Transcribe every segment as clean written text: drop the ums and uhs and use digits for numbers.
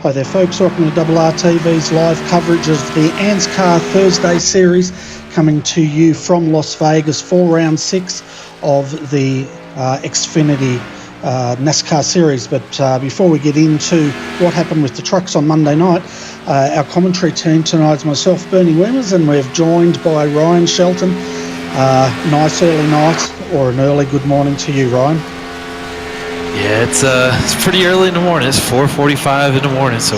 Hi there folks, welcome to RRTV's live coverage of the ANZCAR Thursday series, coming to you from Las Vegas for round 6 of the Xfinity NASCAR series. But before we get into what happened with the trucks on Monday night, our commentary team tonight is myself, Bernie Wemers, and we're joined by Ryan Shelton. Nice early night, or an early good morning to you, Ryan. Yeah, it's pretty early in the morning. It's 4:45 in the morning, so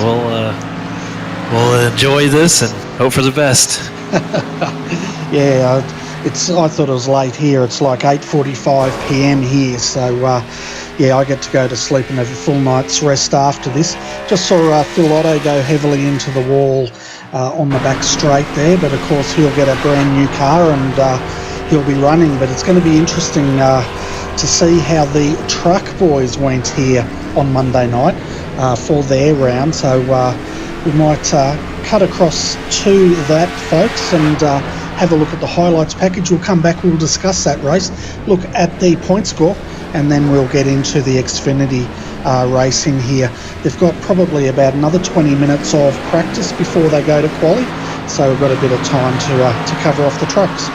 we'll enjoy this and hope for the best. Yeah, I thought it was late here. It's like 8:45 p.m. here, so yeah, I get to go to sleep and have a full night's rest after this. Just saw Phil Otto go heavily into the wall on the back straight there, but of course he'll get a brand new car and he'll be running. But it's going to be interesting to see how the truck boys went here on Monday night for their round. So we might cut across to that, folks, and have a look at the highlights package. We'll come back, we'll discuss that race, look at the point score, and then we'll get into the Xfinity racing here. They've got probably about another 20 minutes of practice before they go to quali, so we've got a bit of time to cover off the trucks.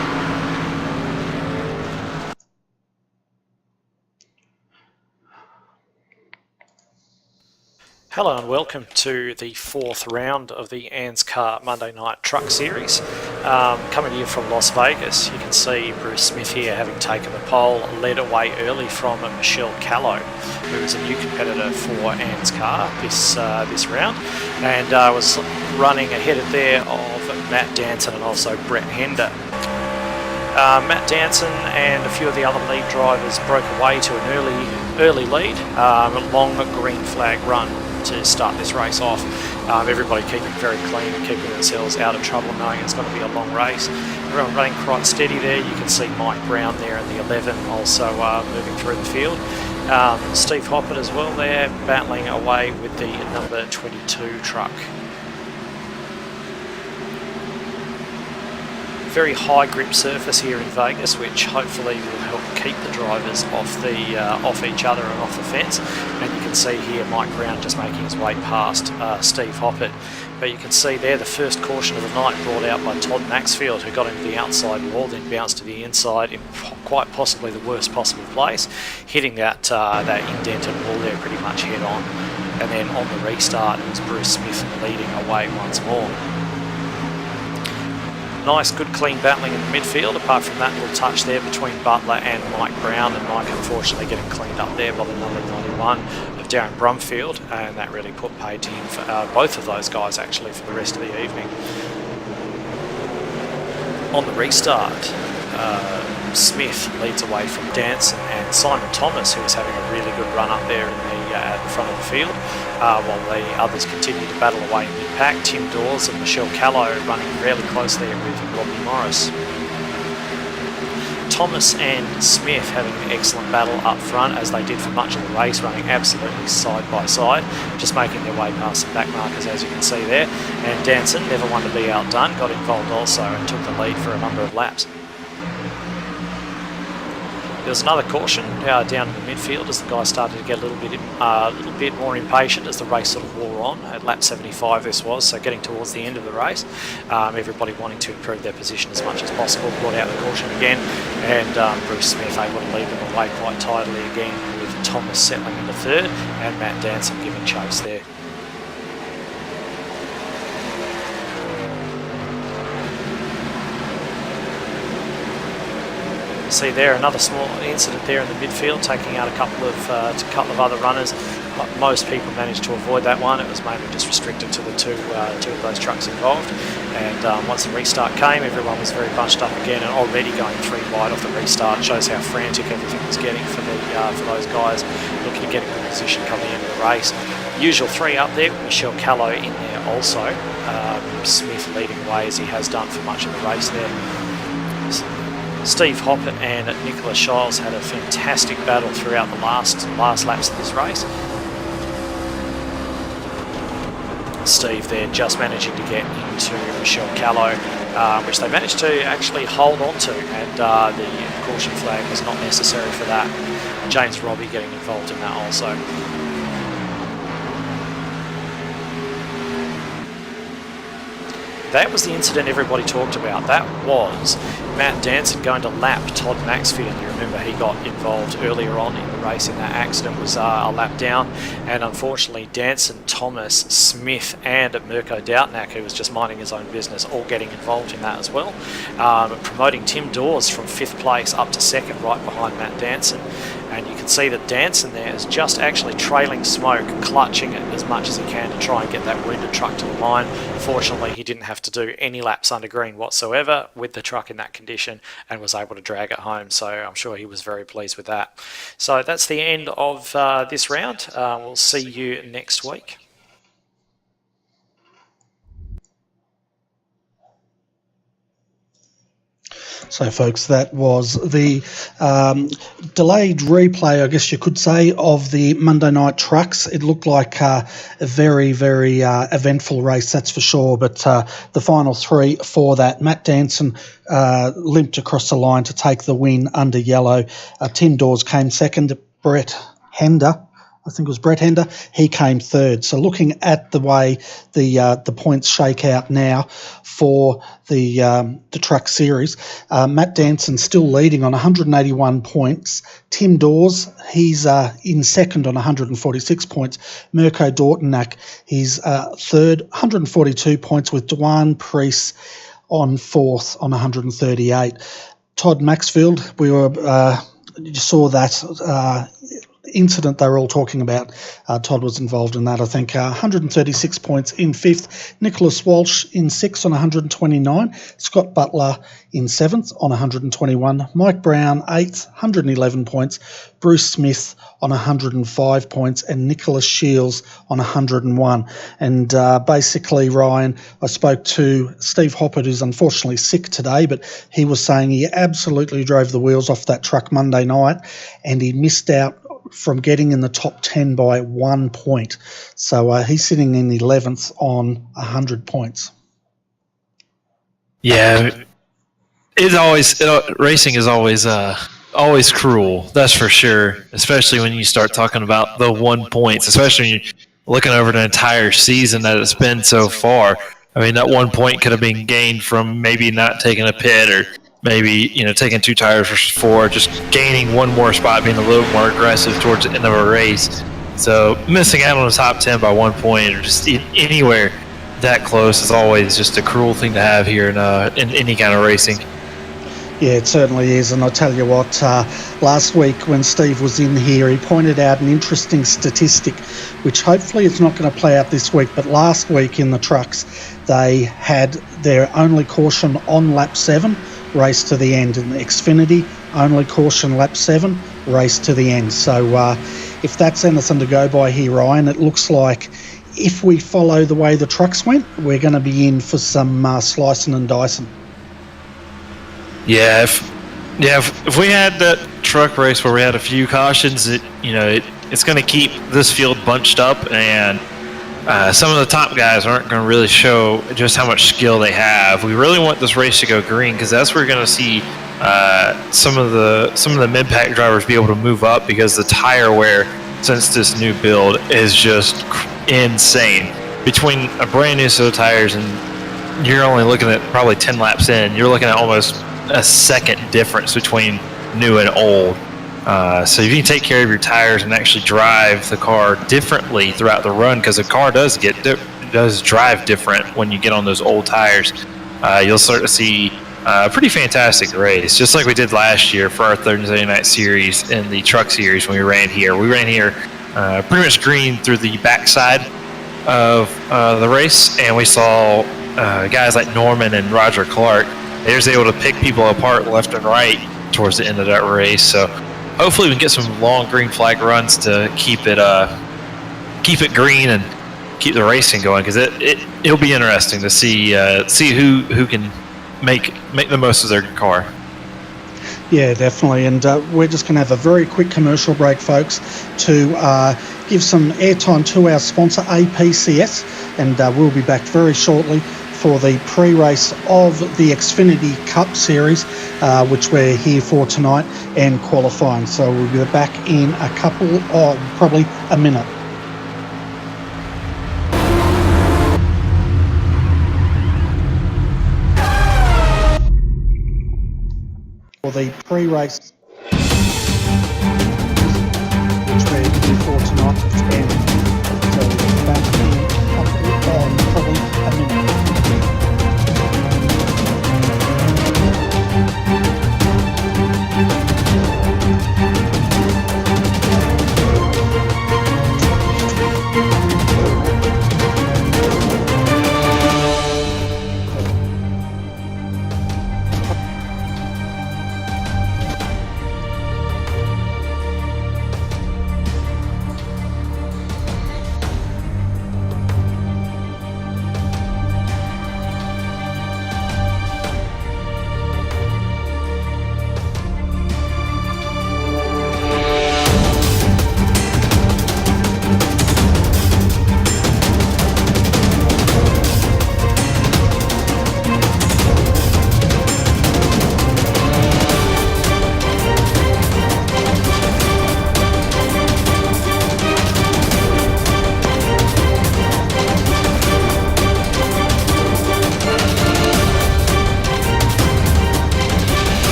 Hello and welcome to the fourth round of the ANZCAR Monday Night Truck Series. Coming to you from Las Vegas, you can see Bruce Smith here having taken the pole, led away early from Michelle Callow, who is a new competitor for ANZCAR this round, and was running ahead of there of Matt Danson and also Brett Hender. Matt Danson and a few of the other lead drivers broke away to an early lead, a long green flag run to start this race off. Everybody keeping very clean, keeping themselves out of trouble, knowing it's going to be a long race. Everyone running quite steady there. You can see Mike Brown there in the 11 also moving through the field. Steve Hoppert as well there, battling away with the number 22 truck. Very high grip surface here in Vegas, which hopefully will help keep the drivers off each other and off the fence. And you can see here Mike Brown just making his way past Steve Hoppert. But you can see there the first caution of the night brought out by Todd Maxfield, who got into the outside wall, then bounced to the inside in quite possibly the worst possible place, hitting that indented wall there pretty much head on. And then on the restart, it was Bruce Smith leading away once more. Nice, good, clean battling in the midfield. Apart from that little touch there between Butler and Mike Brown, and Mike unfortunately getting cleaned up there by the number 91 of Darren Brumfield, and that really put paid to him for both of those guys actually for the rest of the evening. On the restart, Smith leads away from Danson and Simon Thomas, who is having a really good run up there in at the front of the field, while the others continue to battle away in mid-pack. Tim Dawes and Michelle Callow running fairly closely with Robbie Morris. Thomas and Smith having an excellent battle up front, as they did for much of the race, running absolutely side by side, just making their way past the back markers, as you can see there. And Danson, never one to be outdone, got involved also and took the lead for a number of laps. There was another caution down in the midfield as the guy started to get a little bit more impatient as the race sort of wore on. At lap 75 this was, so getting towards the end of the race. Everybody wanting to improve their position as much as possible, brought out the caution again, and Bruce Smith able to lead them away quite tidily again, with Thomas settling into third and Matt Danson giving chase there. See there another small incident there in the midfield, taking out a couple of other runners. But most people managed to avoid that one. It was mainly just restricted to the two of those trucks involved. And once the restart came, everyone was very bunched up again, and already going 3 wide off the restart. Shows how frantic everything was getting for those guys looking to get a good position coming into the race. Usual 3 up there, Michelle Callow in there also. Smith leading away as he has done for much of the race there. Steve Hoppert and Nicholas Shiles had a fantastic battle throughout the last laps of this race. Steve there just managing to get into Michelle Callow, which they managed to actually hold on to, and the caution flag was not necessary for that. James Robbie getting involved in that also. that was the incident everybody talked about. That was Matt Danson going to lap Todd Maxfield. You remember he got involved earlier on in the race in that accident, was a lap down, and unfortunately Danson, Thomas, Smith and Mirko Doutnak, who was just minding his own business, all getting involved in that as well, promoting Tim Dawes from 5th place up to 2nd right behind Matt Danson. And you can see that Danson there is just actually trailing smoke, clutching it as much as he can to try and get that wounded truck to the line. Fortunately, he didn't have to do any laps under green whatsoever with the truck in that condition and was able to drag it home. So I'm sure he was very pleased with that. So that's the end of this round. We'll see you next week. So, folks, that was the delayed replay, I guess you could say, of the Monday night trucks. It looked like a very, very eventful race, that's for sure. But the final 3 for that, Matt Danson limped across the line to take the win under yellow. Tim Dawes came second. Brett Hender, I think it was Brett Hender, he came third. So looking at the way the points shake out now for the truck series, Matt Danson still leading on 181 points. Tim Dawes, he's in second on 146 points. Mirko Doutnak, he's third, 142 points, with Dwan Priest on fourth on 138. Todd Maxfield, you saw that incident they were all talking about. Todd was involved in that, I think. 136 points in 5th. Nicholas Walsh in 6th on 129. Scott Butler in 7th on 121. Mike Brown 8th, 111 points. Bruce Smith on 105 points, and Nicholas Shields on 101. And basically, Ryan, I spoke to Steve Hoppert, who's unfortunately sick today, but he was saying he absolutely drove the wheels off that truck Monday night, and he missed out from getting in the top 10 by 1 point. So he's sitting in 11th on 100 points. Yeah, racing is always cruel, that's for sure, especially when you start talking about the 1 points, especially when you're looking over the entire season that it's been so far. I mean, that 1 point could have been gained from maybe not taking a pit, or maybe, taking 2 tires versus 4, just gaining 1 more spot, being a little more aggressive towards the end of a race. So missing out on the top 10 by 1 point, or just anywhere that close, is always just a cruel thing to have here in any kind of racing. Yeah, it certainly is. And I tell you what, last week when Steve was in here, he pointed out an interesting statistic, which hopefully it's not going to play out this week. But last week in the trucks, they had their only caution on lap 7, race to the end. In the Xfinity, only caution lap 7, race to the end. So if that's anything to go by here, Ryan, it looks like if we follow the way the trucks went, we're going to be in for some slicing and dicing. Yeah, if we had that truck race where we had a few cautions, it's going to keep this field bunched up, and some of the top guys aren't going to really show just how much skill they have. We really want this race to go green, because that's where we're going to see some of the mid-pack drivers be able to move up, because the tire wear since this new build is just insane. Between a brand new set of tires, and you're only looking at probably 10 laps in, you're looking at almost a second difference between new and old. So if you can take care of your tires and actually drive the car differently throughout the run, because the car does drive different when you get on those old tires, you'll start to see a pretty fantastic race, just like we did last year for our Thursday night series in the truck series when we ran here. We ran here pretty much green through the backside of the race, and we saw guys like Norman and Roger Clark. They was able to pick people apart left and right towards the end of that race. So hopefully we can get some long green flag runs to keep it green and keep the racing going, because it'll be interesting to see who can make the most of their car. Yeah, definitely. And we're just going to have a very quick commercial break, folks, to give some airtime to our sponsor, APCS, and we'll be back very shortly for the pre-race of the Xfinity Cup Series, which we're here for tonight, and qualifying. So we'll be back in a couple of, probably a minute. the pre-race, which we're due for tonight. And so back in probably a minute.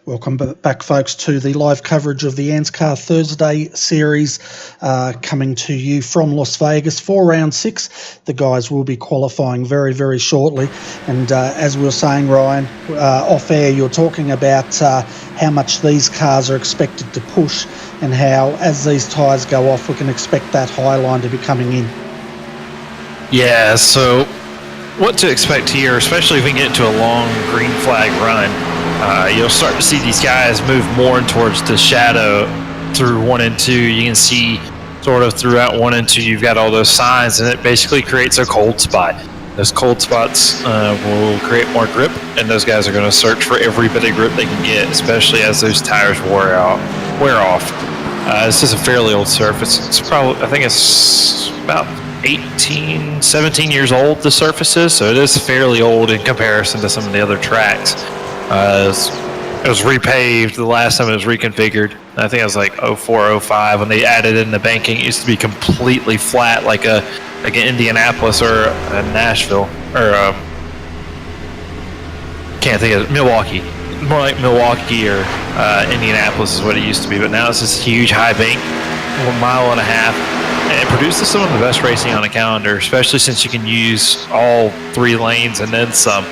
Welcome back, folks, to the live coverage of the ANZCAR Thursday series coming to you from Las Vegas for round 6. The guys will be qualifying very, very shortly. And as we were saying, Ryan, off air, you're talking about how much these cars are expected to push and how, as these tyres go off, we can expect that high line to be coming in. Yeah, so what to expect here, especially if we get into a long green flag run. You'll start to see these guys move more towards the shadow through 1 and 2. You can see sort of throughout 1 and 2, you've got all those signs, and it basically creates a cold spot. Those cold spots will create more grip, and those guys are going to search for every bit of grip they can get, especially as those tires wear off. This is a fairly old surface. It's probably, I think it's about 18, 17 years old, the surface is, so it is fairly old in comparison to some of the other tracks. It was repaved the last time it was reconfigured. I think it was like 04, 05 when they added in the banking. It used to be completely flat, like an Indianapolis or a Nashville, or can't think of it, Milwaukee. More like Milwaukee or Indianapolis is what it used to be, but now it's this huge high bank, 1.5 miles. And it produces some of the best racing on the calendar, especially since you can use all 3 lanes and then some.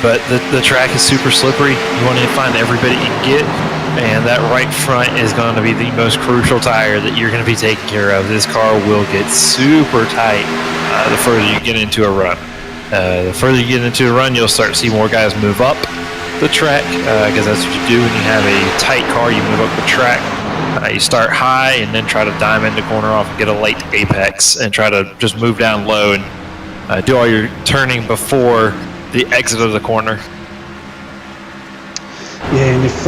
But the track is super slippery. You want to find every bit you can get, and that right front is going to be the most crucial tire that you're going to be taking care of. This car will get super tight the further you get into a run. The further you get into a run, you'll start to see more guys move up the track, because that's what you do when you have a tight car. You move up the track. You start high and then try to diamond the corner off and get a late apex and try to just move down low and do all your turning before the exit of the corner. Yeah, and if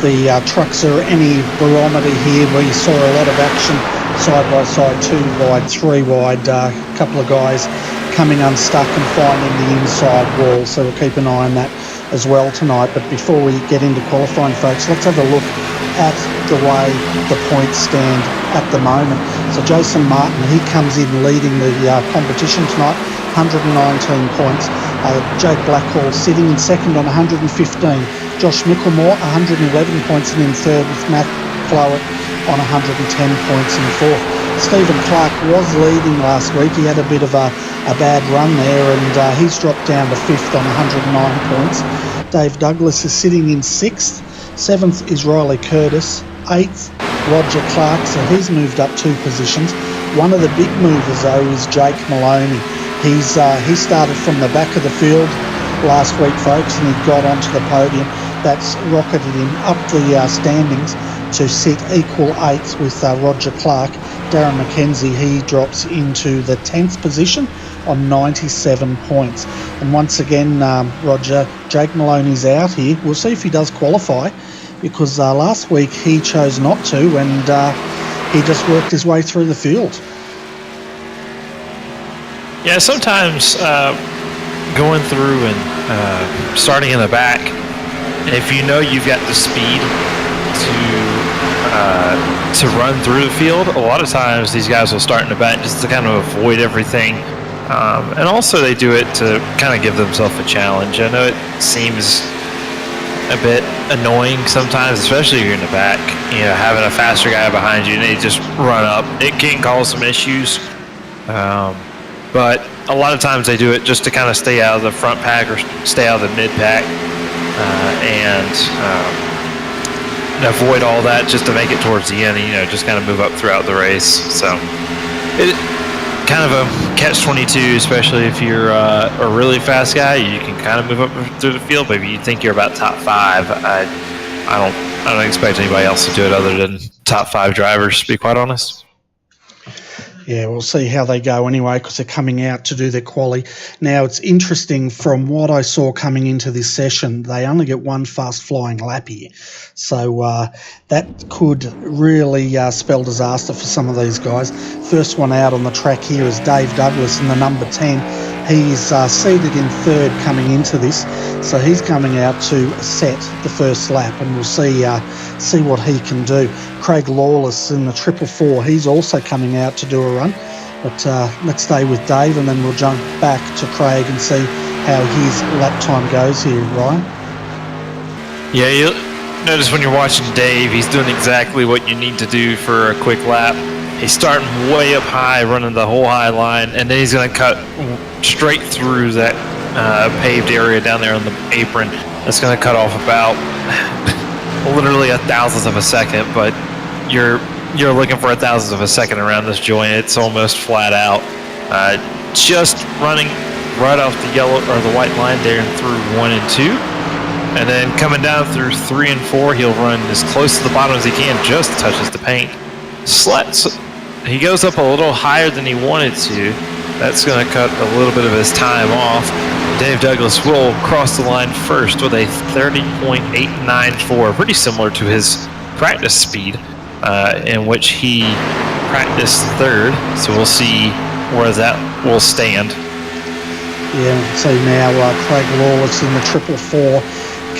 the trucks are any barometer here, we saw a lot of action side by side, 2 wide, 3 wide, a couple of guys coming unstuck and finding the inside wall, so we'll keep an eye on that as well tonight. But before we get into qualifying, folks, let's have a look at the way the points stand at the moment. So Jason Martin, he comes in leading the competition tonight, 119 points. Jake Blackhall sitting in second on 115. Josh Micklemore, 111 points, and in third with Matt Flowett on 110 points in fourth. Stephen Clark was leading last week. He had a bit of a bad run there, and he's dropped down to fifth on 109 points. Dave Douglas is sitting in sixth. Seventh is Riley Curtis. Eighth, Roger Clark, so he's moved up 2 positions. One of the big movers, though, is Jake Maloney. He started from the back of the field last week, folks, and he got onto the podium. That's rocketed him up the standings to sit equal 8th with Roger Clark. Darren McKenzie, he drops into the 10th position on 97 points. And once again, Roger, Jake Maloney's out here. We'll see if he does qualify, because last week he chose not to, and he just worked his way through the field. Yeah, sometimes going through and starting in the back, if you know you've got the speed to run through the field, a lot of times these guys will start in the back just to kind of avoid everything. And also they do it to kind of give themselves a challenge. I know it seems a bit annoying sometimes, especially if you're in the back, having a faster guy behind you and they just run up. It can cause some issues. But a lot of times they do it just to kind of stay out of the front pack or stay out of the mid pack and avoid all that just to make it towards the end, just kind of move up throughout the race. So it kind of a catch-22, especially if you're a really fast guy. You can kind of move up through the field, but if you think you're about top 5, I don't expect anybody else to do it other than top 5 drivers, to be quite honest. Yeah, we'll see how they go anyway, because they're coming out to do their quali. Now, it's interesting from what I saw coming into this session, they only get one fast-flying lap here. So that could really spell disaster for some of these guys. First one out on the track here is Dave Douglas in the number 10. He's seated in 3rd coming into this, so he's coming out to set the first lap, and we'll see what he can do. Craig Lawless in the 444, he's also coming out to do a run, but let's stay with Dave and then we'll jump back to Craig and see how his lap time goes here, Ryan. Yeah, you'll notice when you're watching Dave, he's doing exactly what you need to do for a quick lap. He's starting way up high, running the whole high line, and then he's going to cut straight through that paved area down there on the apron. That's going to cut off about literally a thousandth of a second, but you're looking for a thousandth of a second around this joint. It's almost flat out. Just running right off the yellow or the white line there and through 1 and 2. And then coming down through 3 and 4, he'll run as close to the bottom as he can, just touches the paint. He goes up a little higher than he wanted to. That's going to cut a little bit of his time off. Dave Douglas will cross the line first with a 30.894, pretty similar to his practice speed, in which he practiced 3rd. So we'll see where that will stand. Yeah, we can see now Craig Lawless in the 444.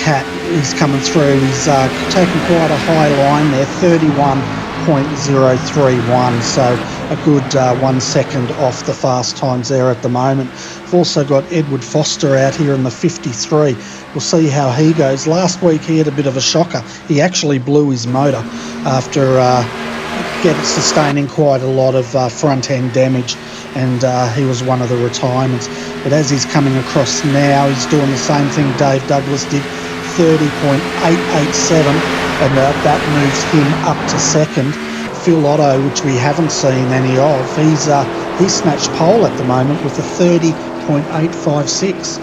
Cat, he's coming through. He's taking quite a high line there, 31.031, so a good 1 second off the fast times there at the moment. We've also got Edward Foster out here in the 53. We'll see how he goes. Last week he had a bit of a shocker. He actually blew his motor after sustaining quite a lot of front-end damage, and he was one of the retirements. But as he's coming across now, he's doing the same thing Dave Douglas did, 30.887, and that moves him up to 2nd. Phil Otto, which we haven't seen any of, he's snatched pole at the moment with a 30.856.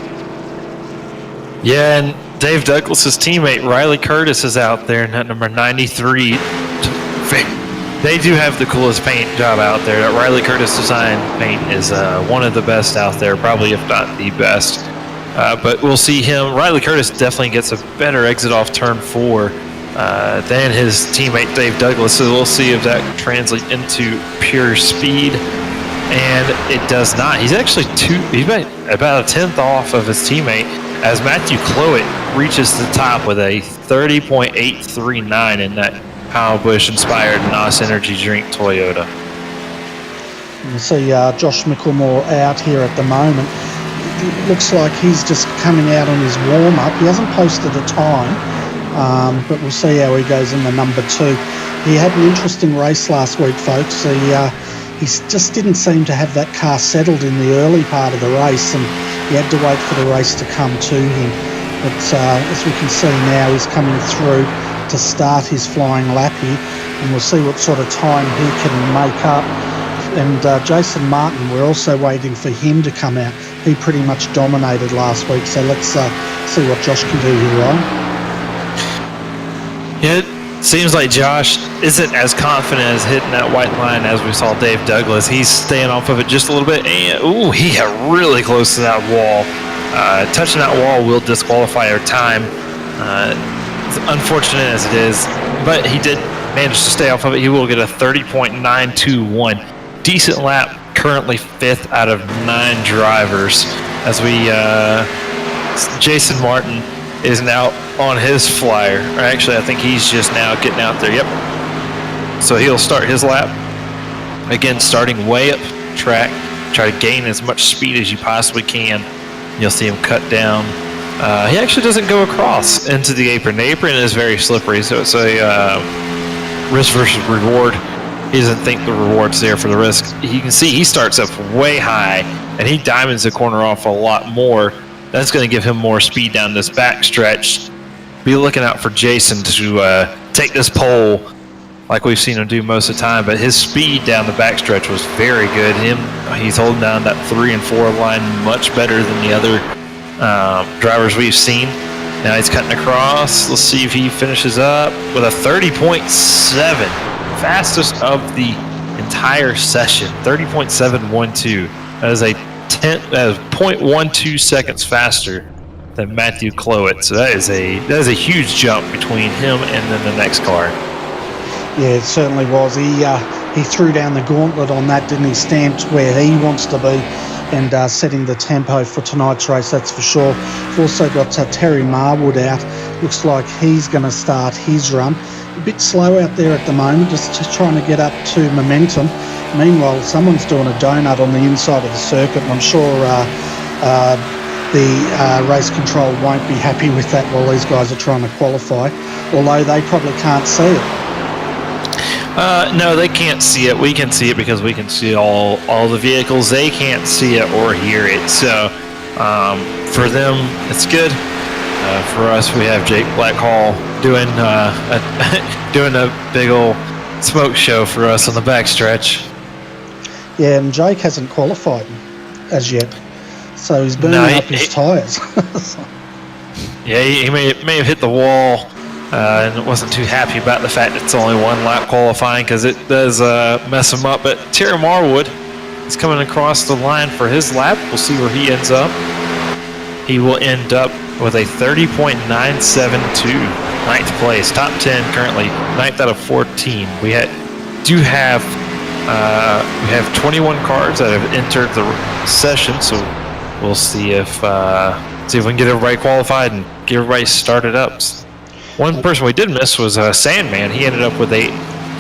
Yeah, and Dave Douglas's teammate Riley Curtis is out there in that number 93. They do have the coolest paint job out there. That Riley Curtis design paint is one of the best out there, probably if not the best. But we'll see him. Riley Curtis definitely gets a better exit off turn 4 than his teammate Dave Douglas. So we'll see if that translates into pure speed. And it does not. He's actually he's about a tenth off of his teammate as Matthew Cloet reaches the top with a 30.839 in that Kyle Busch-inspired NOS Energy Drink Toyota. You see Josh Micklemore out here at the moment. It looks like he's just coming out on his warm-up. He hasn't posted a time, but we'll see how he goes in the number 2. He had an interesting race last week, folks. He just didn't seem to have that car settled in the early part of the race, and he had to wait for the race to come to him. But as we can see now, he's coming through to start his flying lap here, and we'll see what sort of time he can make up. And Jason Martin, we're also waiting for him to come out. He pretty much dominated last week, so let's see what Josh can do here, Ryan. Yeah, it seems like Josh isn't as confident as hitting that white line as we saw Dave Douglas. He's staying off of it just a little bit, and he got really close to that wall. Touching that wall will disqualify our time. Unfortunate as it is, but he did manage to stay off of it. He will get a 30.921. Decent lap currently 5th out of 9 drivers. As Jason Martin is now on his flyer. Or actually, I think he's just now getting out there. Yep. So he'll start his lap. Again, starting way up track. Try to gain as much speed as you possibly can. You'll see him cut down. He actually doesn't go across into the apron. The apron is very slippery, so it's a risk versus reward. He doesn't think the reward's there for the risk. You can see he starts up way high, and he diamonds the corner off a lot more. That's going to give him more speed down this back stretch. Be looking out for Jason to take this pole like we've seen him do most of the time, but his speed down the back stretch was very good. He's holding down that 3 and 4 line much better than the other drivers we've seen. Now he's cutting across. Let's see if he finishes up with a 30.7, fastest of the entire session. 30.712. That is 0.12 seconds faster than Matthew Clowett. So that is a huge jump between him and then the next car. Yeah, it certainly was. He threw down the gauntlet on that, didn't he? Stamped where he wants to be and setting the tempo for tonight's race, that's for sure. We've also got Terry Marwood out. Looks like he's going to start his run. A bit slow out there at the moment, just trying to get up to momentum. Meanwhile, someone's doing a donut on the inside of the circuit, and I'm sure the race control won't be happy with that while these guys are trying to qualify, although they probably can't see it. No, they can't see it. We can see it because we can see all the vehicles. They can't see it or hear it. So for them, it's good. For us, we have Jake Blackhall doing a big old smoke show for us on the backstretch. Yeah, and Jake hasn't qualified as yet, so he's burning up his tyres. Yeah, he may have hit the wall. And wasn't too happy about the fact it's only 1 lap qualifying because it does mess him up. But Terry Marwood is coming across the line for his lap. We'll see where he ends up. He will end up with a 30.972, 9th place, top 10 currently, 9th out of 14. We have 21 cars that have entered the session, so we'll see if we can get everybody qualified and get everybody started up. One person we did miss was Sandman. He ended up with a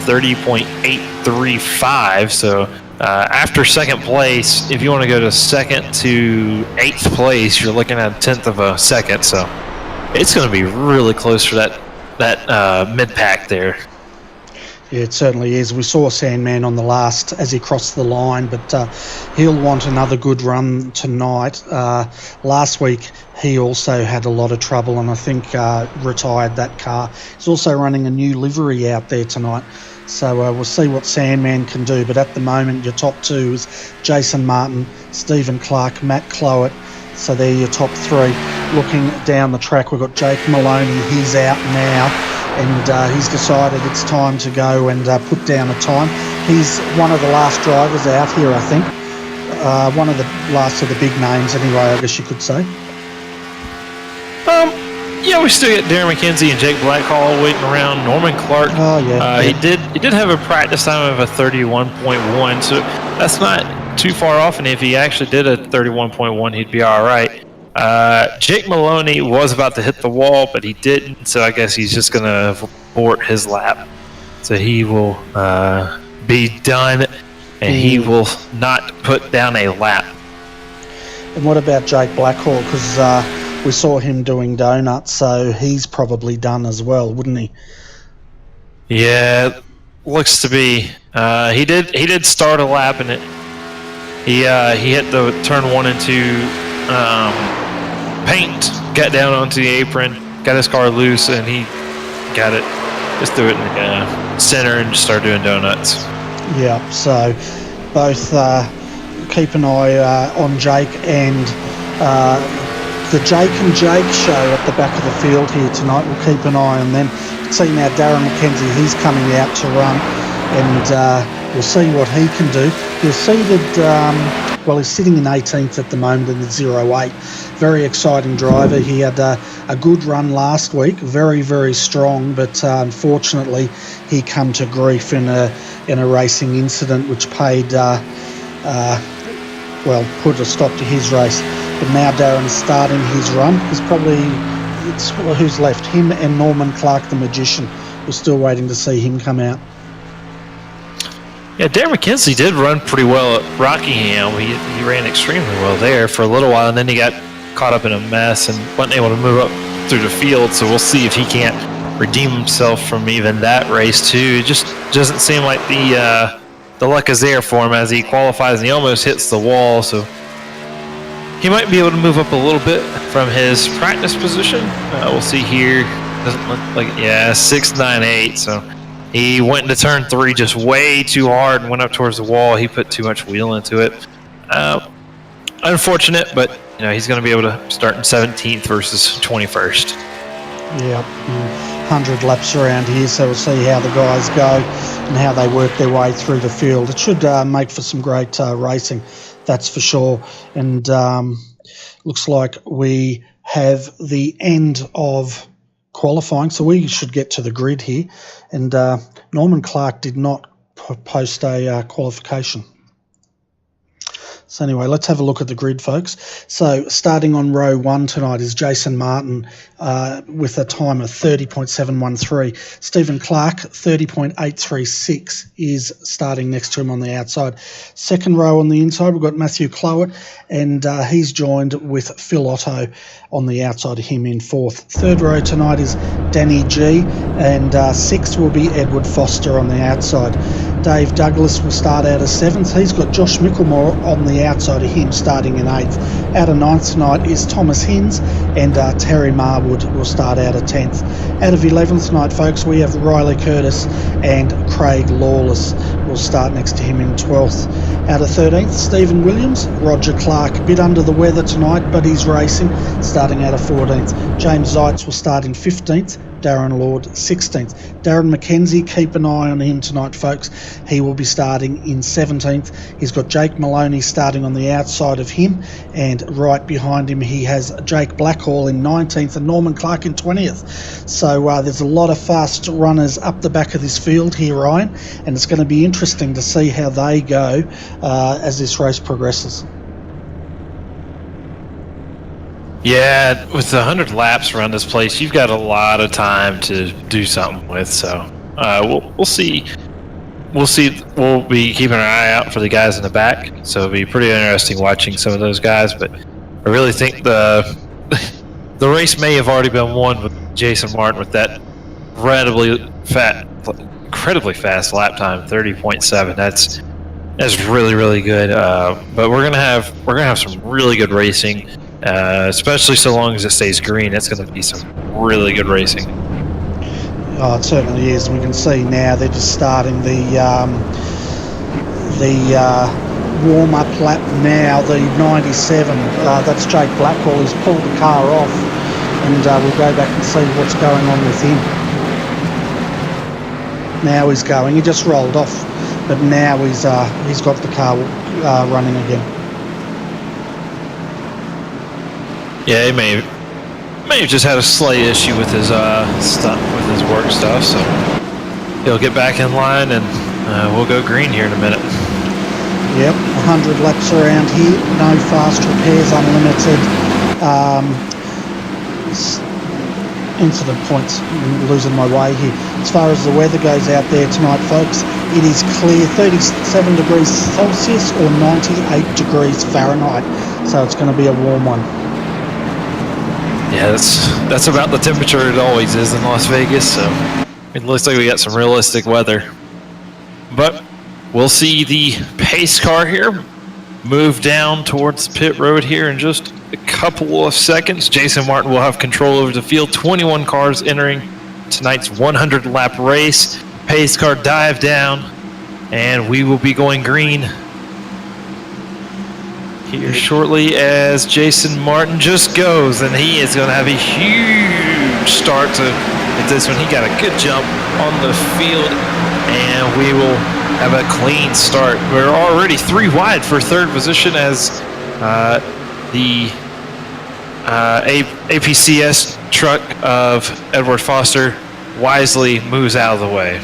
30.835. So after second place, if you want to go to second to 8th place, you're looking at a 10th of a second. So it's going to be really close for that mid-pack there. Yeah, it certainly is. We saw Sandman on the last as he crossed the line, but he'll want another good run tonight. Last week, he also had a lot of trouble and I think retired that car. He's also running a new livery out there tonight. So we'll see what Sandman can do. But at the moment, your top 2 is Jason Martin, Stephen Clark, Matt Clowett. So they're your top 3. Looking down the track, we've got Jake Maloney. He's out now. And he's decided it's time to go and put down a time. He's one of the last drivers out here, I think. One of the last of the big names, anyway, I guess you could say. Yeah, we still get Darren McKenzie and Jake Blackhall waiting around. Norman Clark. Oh yeah. He did have a practice time of a 31.1, so that's not too far off. And if he actually did a 31.1, he'd be all right. Jake Maloney was about to hit the wall, but he didn't, so I guess he's just going to abort his lap. So he will be done, and he will not put down a lap. And what about Jake Blackhall? Because we saw him doing donuts, so he's probably done as well, wouldn't he? Yeah, looks to be. He did start a lap in it. He hit the turn 1 and 2 paint, got down onto the apron, got his car loose, and he got it. Just threw it in the center and just started doing donuts. Yeah, so both keep an eye on Jake and the Jake and Jake show at the back of the field here tonight. We'll keep an eye on them. See now Darren McKenzie, he's coming out to run, and we'll see what he can do. He's seated, he's sitting in 18th at the moment in the 08. Very exciting driver. He had a good run last week, very, very strong, but unfortunately he come to grief in a racing incident which paid put a stop to his race. But now Darren's starting his run. Who's left? Him and Norman Clark, the magician. We're still waiting to see him come out. Yeah, Darren McKenzie did run pretty well at Rockingham. He ran extremely well there for a little while, and then he got caught up in a mess and wasn't able to move up through the field. So we'll see if he can't redeem himself from even that race too. It just doesn't seem like the luck is there for him as he qualifies and he almost hits the wall. So he might be able to move up a little bit from his practice position. We'll see here. Doesn't look like 6.98. So he went into turn 3 just way too hard and went up towards the wall. He put too much wheel into it. Unfortunate, but he's going to be able to start in 17th versus 21st. Yeah, 100 laps around here, so we'll see how the guys go and how they work their way through the field. It should make for some great racing, that's for sure. And looks like we have the end of qualifying, so we should get to the grid here. And Norman Clark did not post a qualification. So anyway, let's have a look at the grid, folks. So starting on row 1 tonight is Jason Martin with a time of 30.713. Stephen Clark, 30.836, is starting next to him on the outside. Second row on the inside, we've got Matthew Clowett, and he's joined with Phil Otto on the outside of him in 4th. Third row tonight is Danny G, and 6th will be Edward Foster on the outside. Dave Douglas will start out as 7th. He's got Josh Micklemore on the outside of him starting in 8th. Out of 9th tonight is Thomas Hinds, and Terry Marwood will start out at 10th. Out of 11th tonight, folks, we have Riley Curtis and Craig Lawless will start next to him in 12th. Out of 13th, Stephen Williams, Roger Clark, a bit under the weather tonight, but he's racing, starting out of 14th. James Zeitz will start in 15th. Darren Lord 16th. Darren McKenzie, keep an eye on him tonight, folks. He will be starting in 17th. He's got Jake Maloney starting on the outside of him, and right behind him he has Jake Blackhall in 19th and Norman Clark in 20th. So there's a lot of fast runners up the back of this field here, Ryan, and it's going to be interesting to see how they go as this race progresses. Yeah, with 100 laps around this place, you've got a lot of time to do something with. So we'll see. We'll see. We'll be keeping our eye out for the guys in the back. So it'll be pretty interesting watching some of those guys. But I really think the race may have already been won with Jason Martin with that incredibly fast lap time, 30.7. That's really, really good. But we're gonna have some really good racing. Especially so long as it stays green, it's going to be some really good racing. Oh, it certainly is. We can see now they're just starting the warm-up lap now, the 97. That's Jake Blackwell. He's pulled the car off, and we'll go back and see what's going on with him. Now he's going. He just rolled off, but now he's got the car running again. Yeah, he may have just had a slight issue with his work stuff, so he'll get back in line, and we'll go green here in a minute. Yep, 100 laps around here, no fast repairs, unlimited incident points. I'm losing my way here. As far as the weather goes out there tonight, folks, it is clear, 37 degrees Celsius or 98 degrees Fahrenheit, so it's going to be a warm one. Yeah, that's about the temperature it always is in Las Vegas, so it looks like we got some realistic weather. But we'll see the pace car here move down towards pit road here in just a couple of seconds. Jason Martin will have control over the field. 21 cars entering tonight's 100-lap race. Pace car dive down, and we will be going green here shortly as Jason Martin just goes, and he is going to have a huge start to this one. He got a good jump on the field, and we will have a clean start. We're already 3 wide for 3rd position as the APCS truck of Edward Foster wisely moves out of the way.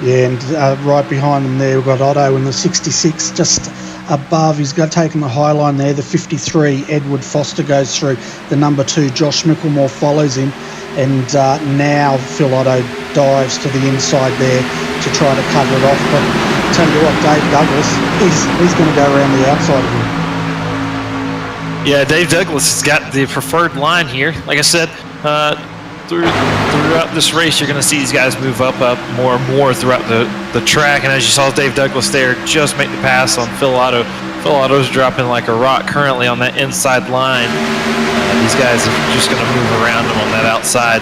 Yeah, and right behind them there we've got Otto in the 66, just above. He's got taken the high line there. The 53, Edward Foster, goes through. The number 2, Josh Micklemore, follows him. And now Phil Otto dives to the inside there to try to cover it off. But I'll tell you what, Dave Douglas, he's going to go around the outside of him. Yeah, Dave Douglas has got the preferred line here. Like I said, throughout this race, you're going to see these guys move up more and more throughout the track. And as you saw Dave Douglas there just make the pass on Phil Otto. Phil Otto's dropping like a rock currently on that inside line. These guys are just going to move around him on that outside.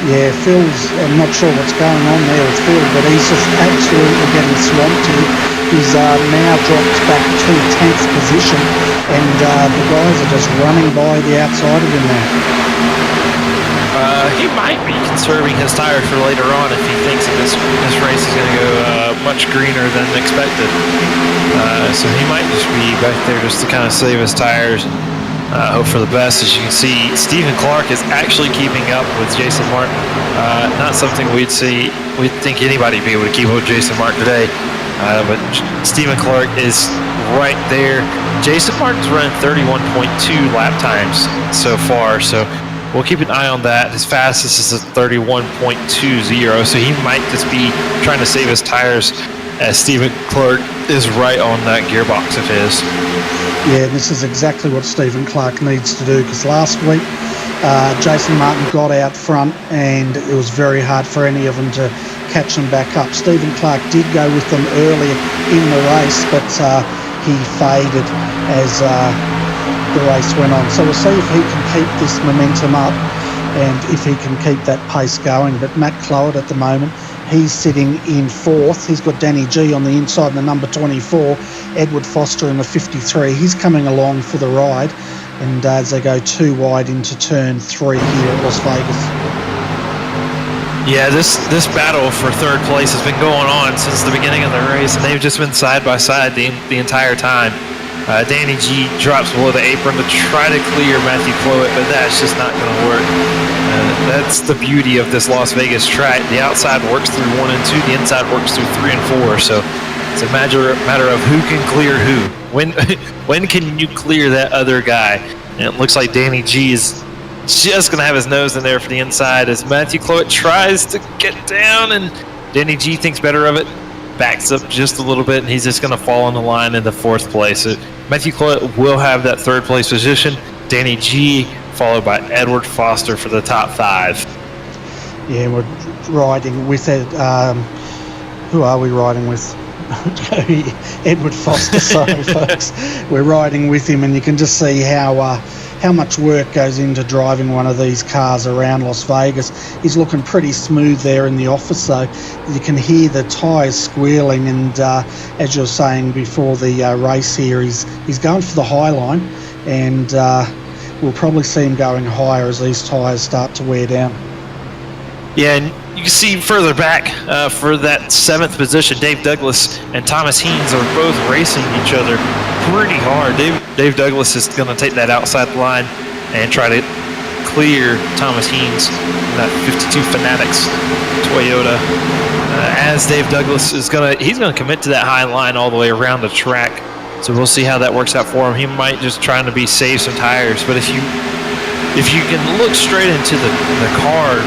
Yeah, I'm not sure what's going on there with Phil, but he's just absolutely getting swamped here. He's now dropped back to 10th position, and the guys are just running by the outside of him now. He might be conserving his tires for later on if he thinks that this race is going to go much greener than expected. So he might just be back there just to kind of save his tires and hope for the best. As you can see, Stephen Clark is actually keeping up with Jason Martin. Not something we'd think anybody would be able to keep up with Jason Martin today. But Stephen Clark is right there. Jason Martin's running 31.2 lap times so far, so we'll keep an eye on that. His fastest is a 31.20, so he might just be trying to save his tires as Stephen Clark is right on that gearbox of his. Yeah, this is exactly what Stephen Clark needs to do, because last week Jason Martin got out front and it was very hard for any of them to catch them back up. Stephen Clark did go with them earlier in the race, but he faded as the race went on. So we'll see if he can keep this momentum up and if he can keep that pace going. But Matt Cloward at the moment, he's sitting in 4th. He's got Danny G on the inside in the number 24, Edward Foster in the 53. He's coming along for the ride, and as they go 2 wide into turn 3 here at Las Vegas. Yeah, this battle for 3rd place has been going on since the beginning of the race, and they've just been side by side the entire time. Danny G drops below the apron to try to clear Matthew Clowett, but that's just not going to work. That's the beauty of this Las Vegas track. The outside works through 1 and 2, the inside works through 3 and 4. So it's a matter of who can clear who. When can you clear that other guy? And it looks like Danny G is just going to have his nose in there for the inside as Matthew Clowett tries to get down, and Danny G thinks better of it, backs up just a little bit, and he's just going to fall on the line into 4th place. So Matthew Clowett will have that 3rd place position. Danny G followed by Edward Foster for the top 5. Yeah, we're riding with it. Who are we riding with? Edward Foster, sorry folks. We're riding with him, and you can just see how much work goes into driving one of these cars around Las Vegas. He's looking pretty smooth there in the office, so you can hear the tyres squealing, and as you were saying before the race here, he's going for the high line, and we'll probably see him going higher as these tyres start to wear down. Yeah, and you can see further back for that 7th position, Dave Douglas and Thomas Heens are both racing each other pretty hard. Dave Douglas is going to take that outside line and try to clear Thomas Heens in that 52 Fanatics Toyota. As Dave Douglas he's going to commit to that high line all the way around the track. So we'll see how that works out for him. He might just trying to save some tires, but if you can look straight into the car,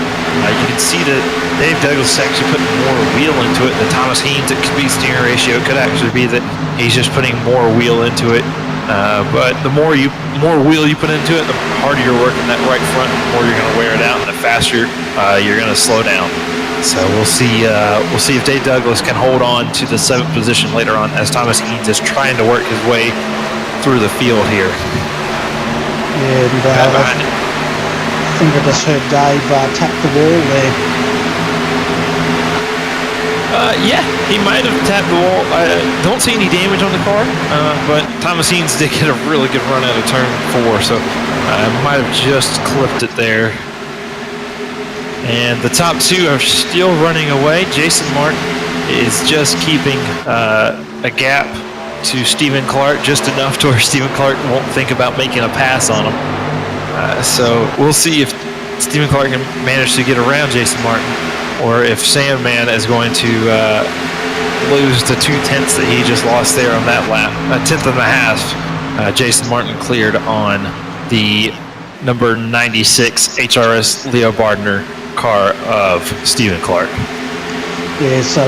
you can see that Dave Douglas is actually putting more wheel into it than Thomas Heens. It could be steering ratio. It could actually be that he's just putting more wheel into it. But the more wheel you put into it, the harder you're working that right front, the more you're going to wear it out, and the faster you're going to slow down. So we'll see if Dave Douglas can hold on to the 7th position later on, as Thomas Heens is trying to work his way through the field here. Yeah, and I think I just heard Dave tap the wall there. Yeah, he might have tapped the wall. I don't see any damage on the car, but Thomas Heens did get a really good run out of turn 4, so might have just clipped it there. And the top 2 are still running away. Jason Martin is just keeping a gap to Stephen Clark, just enough to where Stephen Clark won't think about making a pass on him. So we'll see if Stephen Clark can manage to get around Jason Martin, or if Sandman is going to lose the 2 tenths that he just lost there on that lap. A tenth and a half. Jason Martin cleared on the number 96 HRS Leo Bardner car of Stephen Clark. Yeah, so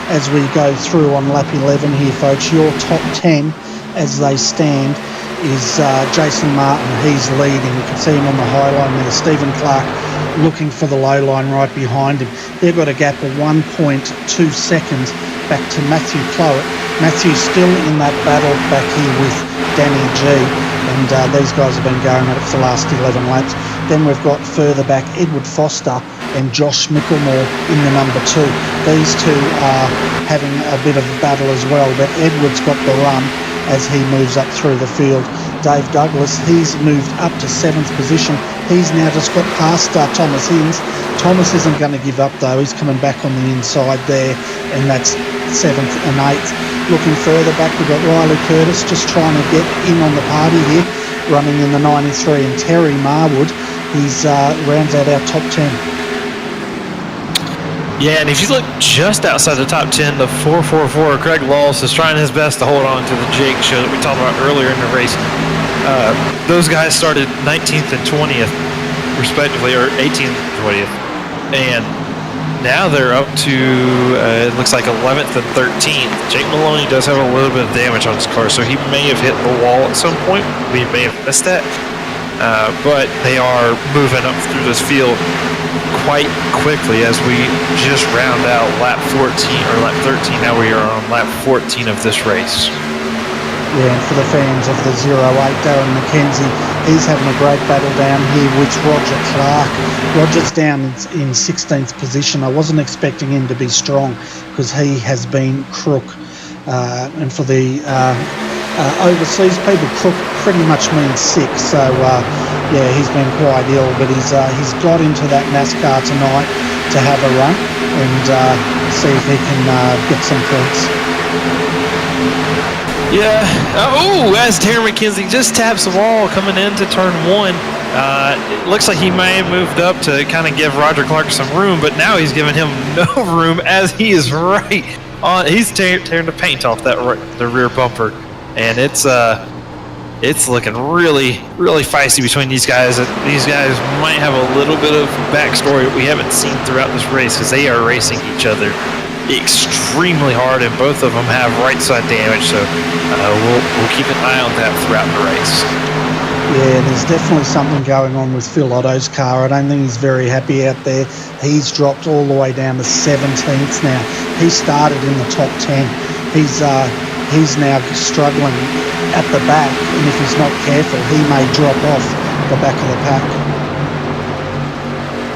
as we go through on lap 11 here, folks, your top 10 as they stand is Jason Martin. He's leading. You can see him on the high line there. Stephen Clark looking for the low line right behind him. They've got a gap of 1.2 seconds back to Matthew Clowett. Matthew's still in that battle back here with Danny G, and these guys have been going at it for the last 11 laps. Then we've got further back Edward Foster and Josh Micklemore in the number 2. These two are having a bit of a battle as well, but Edward's got the run as he moves up through the field. Dave Douglas, he's moved up to 7th position. He's now just got past Thomas Hinds. Thomas isn't going to give up though. He's coming back on the inside there, and that's 7th and 8th. Looking further back, we've got Riley Curtis just trying to get in on the party here, running in the 93, and Terry Marwood, he's rounds out our top 10. Yeah, and if you look just outside the top 10, the 444, Craig Lawless is trying his best to hold on to the Jake show that we talked about earlier in the race. Those guys started 19th and 20th, respectively, or 18th and 20th. And now they're up to, it looks like 11th and 13th. Jake Maloney does have a little bit of damage on his car, so he may have hit the wall at some point. We may have missed that. But they are moving up through this field quite quickly as we just round out lap 14 or lap 13. Now we are on lap 14 of this race. Yeah, and for the fans of the 08, Darren McKenzie, he's having a great battle down here with Roger Clark. Roger's down in 16th position. I wasn't expecting him to be strong because he has been crook. And for the overseas people, crook pretty much means sick. So, yeah, he's been quite ill, but he's got into that NASCAR tonight to have a run and see if he can get some points. Yeah. As Terry McKenzie just taps the wall coming into turn 1. It looks like he may have moved up to kind of give Roger Clark some room, but now he's giving him no room as he is right on. He's tearing the paint off the rear bumper, and it's looking really, really feisty between these guys. These guys might have a little bit of backstory that we haven't seen throughout this race because they are racing each other extremely hard, and both of them have right side damage, so we'll keep an eye on that throughout the race. Yeah, there's definitely something going on with Phil Otto's car. I don't think he's very happy out there. He's dropped all the way down to 17th now. He started in the top 10. He's now struggling at the back, and if he's not careful, he may drop off the back of the pack.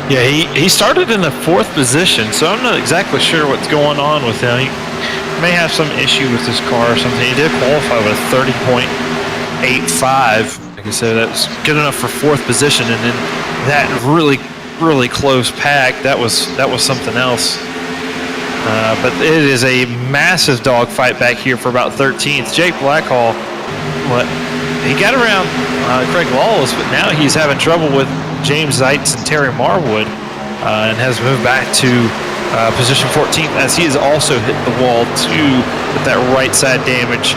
Yeah, he started in the 4th position, so I'm not exactly sure what's going on with him. He may have some issue with his car or something. He did qualify with a 30.85. Like I said, that's good enough for 4th position, and then that really, really close pack, that was something else. But it is a massive dogfight back here for about 13th. Jake Blackhall, he got around Craig Lawless, but now he's having trouble with James Zeitz and Terry Marwood, and has moved back to position 14th as he has also hit the wall too with that right side damage.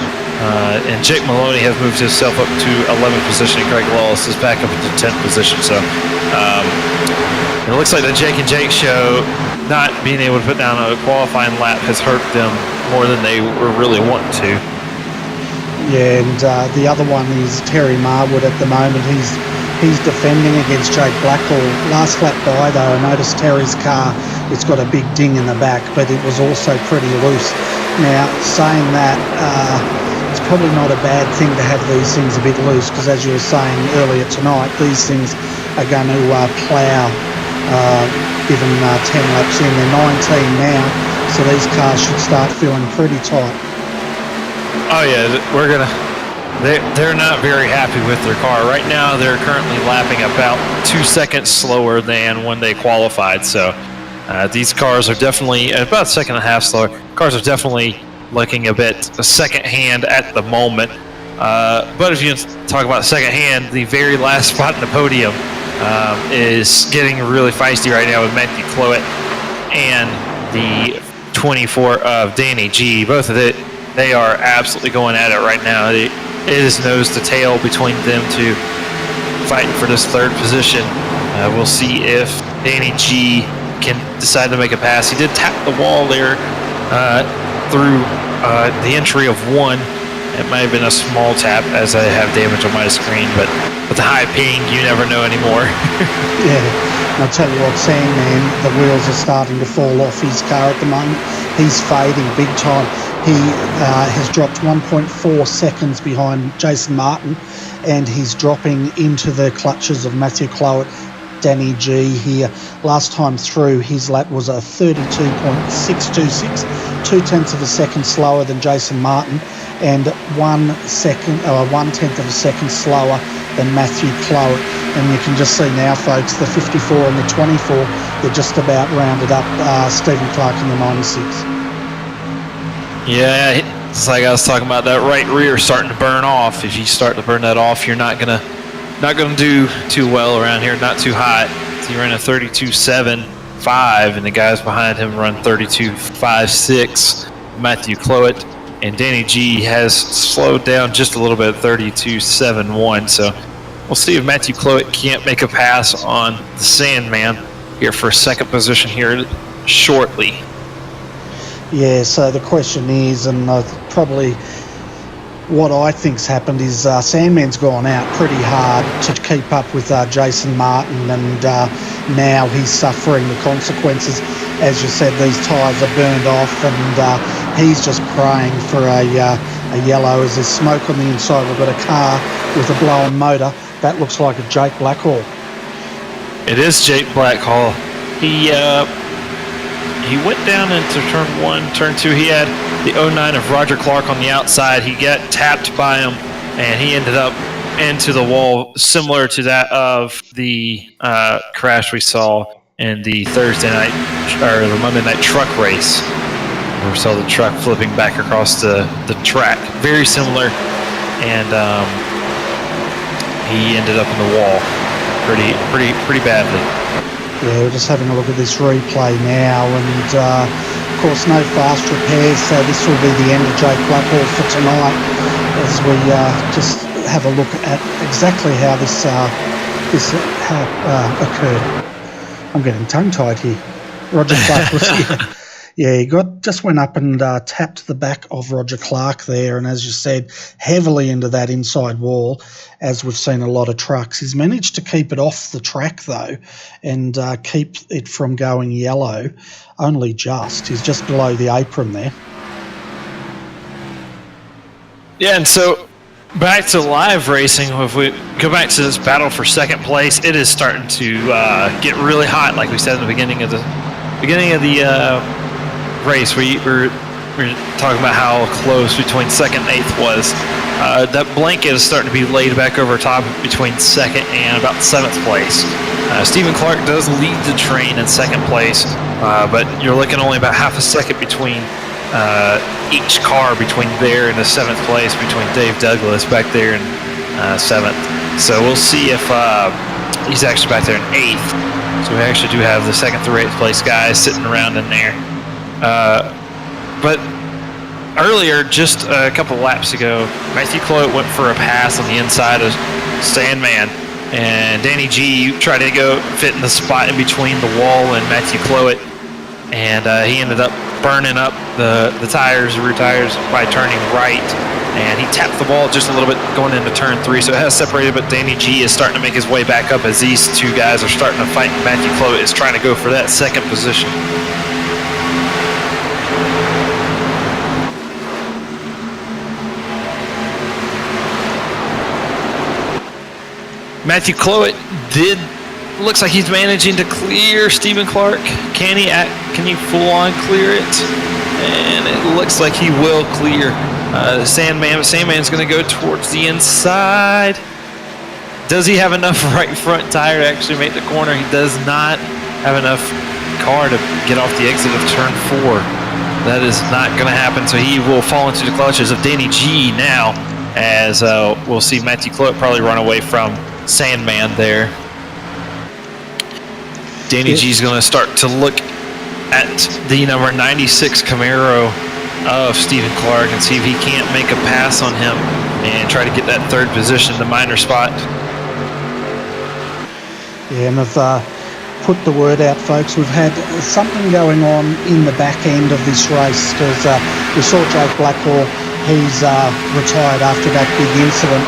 And Jake Maloney has moved himself up to 11th position, and Craig Lawless is back up into 10th position. So it looks like the Jake and Jake show, not being able to put down a qualifying lap has hurt them more than they were really wanting to. Yeah, and the other one is Terry Marwood at the moment. He's defending against Jake Blackhall. Last lap by though, I noticed Terry's car, it's got a big ding in the back, but it was also pretty loose. Now, saying that, it's probably not a bad thing to have these things a bit loose, because as you were saying earlier tonight, these things are going to plough, given 10 laps in. They're 19 now, so these cars should start feeling pretty tight. Oh yeah, they're not very happy with their car. Right now they're currently lapping about 2 seconds slower than when they qualified. So these cars are definitely about a second and a half slower. Cars are definitely looking a bit second hand at the moment. But if you talk about second hand, the very last spot in the podium is getting really feisty right now with Matthew Clowett and the 24 of Danny G. Both of it, they are absolutely going at it right now. It is nose to tail between them two, fighting for this third position. We'll see if Danny G can decide to make a pass. He did tap the wall there through the entry of one. It might have been a small tap as I have damage on my screen, but with the high ping, you never know anymore. Yeah, and I'll tell you what, Sandman, the wheels are starting to fall off his car at the moment. He's fading big time. He has dropped 1.4 seconds behind Jason Martin, and he's dropping into the clutches of Matthew Clowett, Danny G here. Last time through, his lap was a 32.626, 0.2 of a second slower than Jason Martin, and 1/10 of a second slower than Matthew Clowett. And you can just see now, folks, the 54 and the 24, they're just about rounded up Stephen Clark in the 96. Yeah, it's like I was talking about, that right rear starting to burn off. If you start to burn that off, you're not gonna do too well around here, not too hot. So you run a 32.75, and the guys behind him run 32.56. Matthew Clowett, and Danny G has slowed down just a little bit, 32.71. So we'll see if Matthew Clowett can't make a pass on the Sandman here for second position here shortly. Yeah, so the question is, and probably what I think's happened is Sandman's gone out pretty hard to keep up with Jason Martin, and now he's suffering the consequences. As you said, these tyres are burned off, and he's just praying for a yellow. As there's smoke on the inside, we've got a car with a blown motor. That looks like a Jake Blackhall. It is Jake Blackhall. He went down into turn 1, turn 2. He had the 09 of Roger Clark on the outside. He got tapped by him, and he ended up into the wall, similar to that of the crash we saw in the Thursday night, or the Monday night truck race. We saw the truck flipping back across the track. Very similar, and he ended up in the wall pretty badly. Yeah, we're just having a look at this replay now, and of course no fast repairs, so this will be the end of Jake Blackhall for tonight, as we just have a look at exactly how this occurred. I'm getting tongue-tied here. Roger Clark was here. Yeah, he just went up and tapped the back of Roger Clark there, and as you said, heavily into that inside wall, as we've seen a lot of trucks. He's managed to keep it off the track, though, and keep it from going yellow, only just. He's just below the apron there. Yeah, and so back to live racing, if we go back to this battle for second place, it is starting to get really hot, like we said in the beginning of the race. We're talking about how close between second and eighth was. That blanket is starting to be laid back over top between second and about seventh place. Stephen Clark does lead the train in second place, but you're looking only about half a second between each car between there and the seventh place, between Dave Douglas back there in seventh. So we'll see if he's actually back there in eighth. So we actually do have the second through eighth place guys sitting around in there. But earlier, just a couple laps ago, Matthew Clowett went for a pass on the inside of Sandman, and Danny G tried to go fit in the spot in between the wall and Matthew Clowett, and he ended up burning up the tires, the rear tires, by turning right, and he tapped the wall just a little bit going into turn 3, so it has separated, but Danny G is starting to make his way back up as these two guys are starting to fight. Matthew Clowett is trying to go for that second position. Matthew Clowett looks like he's managing to clear Stephen Clark. Can he full on clear it? And it looks like he will clear Sandman's going to go towards the inside. Does he have enough right front tire to actually make the corner? He does not have enough car to get off the exit of turn 4. That is not going to happen, so he will fall into the clutches of Danny G now, as we'll see Matthew Clowett probably run away from Sandman there. Danny G's going to start to look at the number 96 Camaro of Stephen Clark and see if he can't make a pass on him and try to get that third position, the minor spot. Yeah, and I've put the word out, folks. We've had something going on in the back end of this race because we saw Jake Blackwell. He's retired after that big incident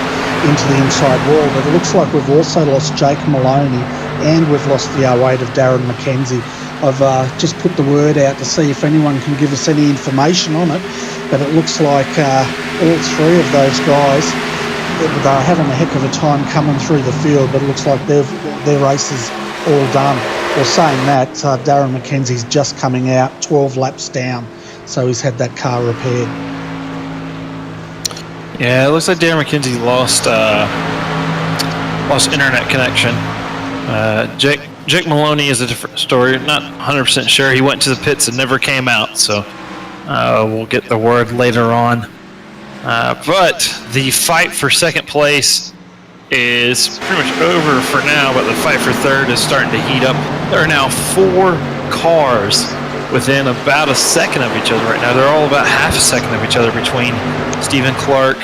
into the inside wall, but it looks like we've also lost Jake Maloney and we've lost the 08 of Darren McKenzie. I've just put the word out to see if anyone can give us any information on it, but it looks like all three of those guys, they're having a heck of a time coming through the field, but it looks like their race is all done. Well, saying that, Darren McKenzie's just coming out 12 laps down, so he's had that car repaired. Yeah, it looks like Darren McKenzie lost internet connection. Jake Maloney is a different story. Not 100% sure. He went to the pits and never came out, so we'll get the word later on. But the fight for second place is pretty much over for now, but the fight for third is starting to heat up. There are now 4 cars within about a second of each other right now. They're all about half a second of each other between Stephen Clark,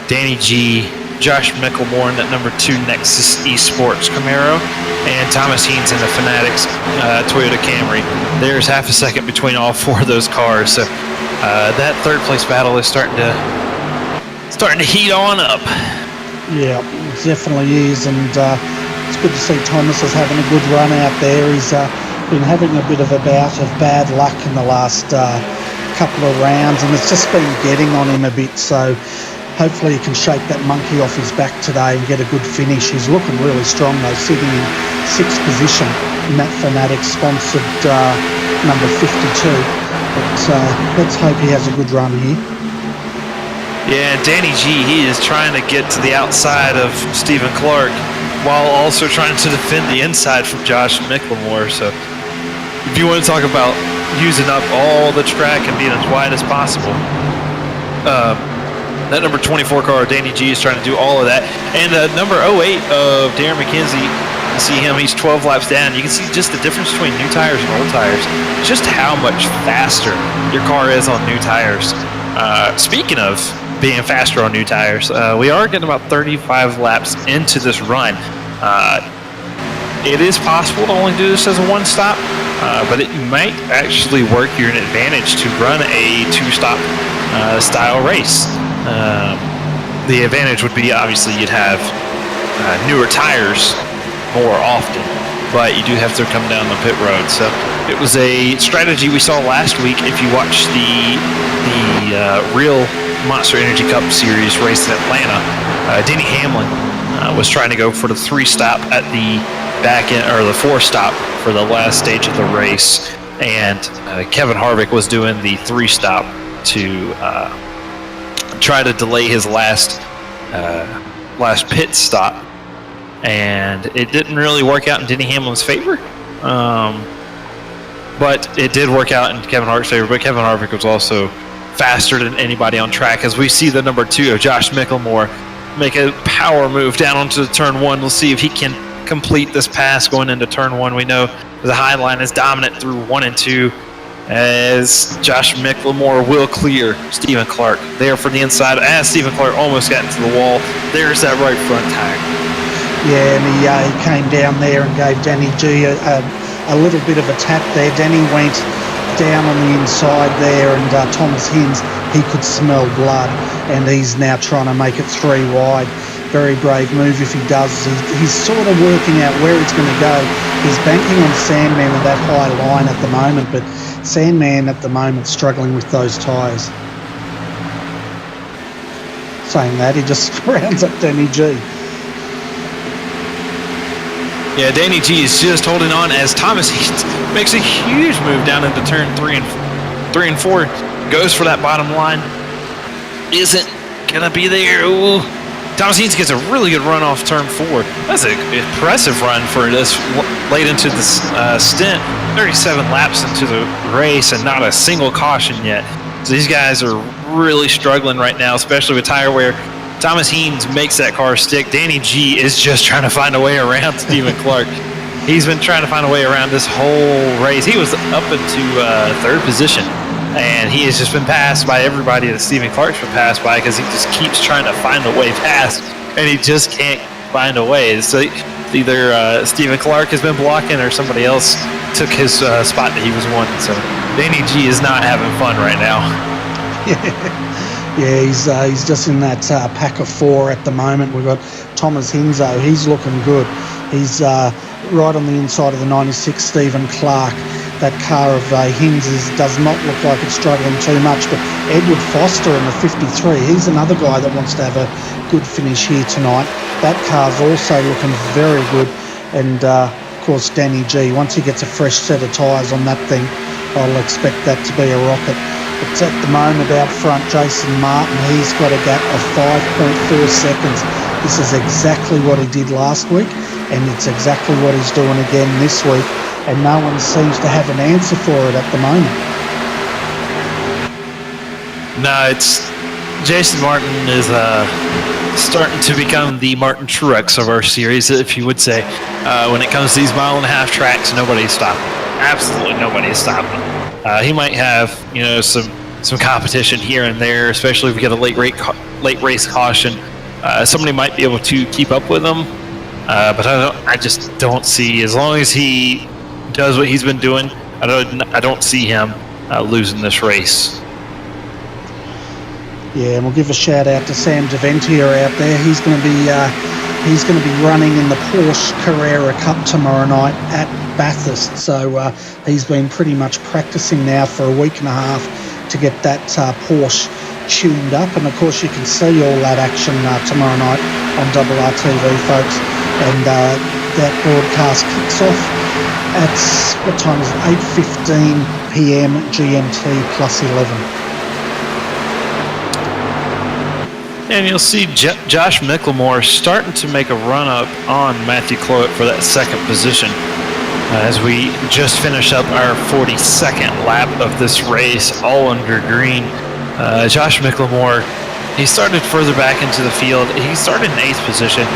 Danny G, Josh Mickelmore in that number 2 Nexus Esports Camaro, and Thomas Heens in the Fanatics Toyota Camry. There's half a second between all 4 of those cars, so that third place battle is starting to heat on up. Yeah, it definitely is, and it's good to see Thomas is having a good run out there. He's been having a bit of a bout of bad luck in the last couple of rounds, and it's just been getting on him a bit, so hopefully he can shake that monkey off his back today and get a good finish. He's looking really strong though, sitting in 6th position in that Fanatics-sponsored number 52. But let's hope he has a good run here. Yeah, Danny G, he is trying to get to the outside of Stephen Clark while also trying to defend the inside from Josh Mickelmore. So if you want to talk about using up all the track and being as wide as possible, that number 24 car, Danny G, is trying to do all of that. And number 08 of Darren McKenzie, you see him, he's 12 laps down. You can see just the difference between new tires and old tires, just how much faster your car is on new tires. Speaking of being faster on new tires, we are getting about 35 laps into this run. It is possible to only do this as a one-stop, but it might actually work you an advantage to run a 2-stop style race. The advantage would be obviously you'd have newer tires more often, but you do have to come down the pit road. So it was a strategy we saw last week. If you watch the real Monster Energy Cup Series race in Atlanta, Denny Hamlin was trying to go for the 3-stop at the back end, or the 4-stop for the last stage of the race, and Kevin Harvick was doing the 3-stop to try to delay his last pit stop, and it didn't really work out in Denny Hamlin's favor, but it did work out in Kevin Harvick's favor. But Kevin Harvick was also faster than anybody on track, as we see the number 2 of Josh Mickelmore make a power move down onto turn 1. We'll see if he can complete this pass going into turn 1. We know the high line is dominant through 1 and 2, as Josh Mickelmore will clear Stephen Clark there from the inside, as Stephen Clark almost got into the wall. There's that right front tire. Yeah, and he came down there and gave Danny G a little bit of a tap there. Danny went down on the inside there, and Thomas Hins, he could smell blood, and he's now trying to make it 3 wide. Very brave move if he does. He's sort of working out where he's going to go. He's banking on Sandman at that high line at the moment, but Sandman at the moment struggling with those tyres. Saying that, he just rounds up Danny G. Yeah, Danny G is just holding on as Thomas makes a huge move down into turn 3 and 4. Goes for that bottom line. Isn't gonna be there. Ooh. Thomas Heens gets a really good run off turn 4. That's an impressive run for this late into this stint. 37 laps into the race and not a single caution yet. So these guys are really struggling right now, especially with tire wear. Thomas Heens makes that car stick. Danny G is just trying to find a way around Stephen Clark. he's been trying to find a way around this whole race. He was up into third position, and he has just been passed by everybody that Stephen Clark's been passed by because he just keeps trying to find a way past, and he just can't find a way. So either Stephen Clark has been blocking or somebody else took his spot that he was wanting. So Danny G is not having fun right now. Yeah, he's just in that pack of 4 at the moment. We've got Thomas Hinzo. He's looking good. He's right on the inside of the 96, Stephen Clark. That car of Hinz's does not look like it's struggling too much, but Edward Foster in the 53, he's another guy that wants to have a good finish here tonight. That car's also looking very good. And, of course, Danny G, once he gets a fresh set of tyres on that thing, I'll expect that to be a rocket. But at the moment out front, Jason Martin, he's got a gap of 5.4 seconds. This is exactly what he did last week, and it's exactly what he's doing again this week, and no one seems to have an answer for it at the moment. No, it's Jason Martin is starting to become the Martin Truex of our series, if you would say. When it comes to these mile-and-a-half tracks, nobody's stopping. Absolutely nobody's stopping. He might have, some competition here and there, especially if we get a late race caution. Somebody might be able to keep up with him, but I just don't see. As long as he does what he's been doing, I don't see him losing this race. Yeah, and we'll give a shout out to Sam Deventier out there. He's going to be running in the Porsche Carrera Cup tomorrow night at Bathurst. So he's been pretty much practicing now for a week and a half to get that Porsche tuned up. And of course you can see all that action tomorrow night on RRTV, folks. And that broadcast kicks off at, what time is it? 8:15 p.m. GMT plus 11. And you'll see Josh Miclemore starting to make a run-up on Matthew Cloet for that second position as we just finish up our 42nd lap of this race, all under green. Josh Miclemore, he started further back into the field. He started in 8th position.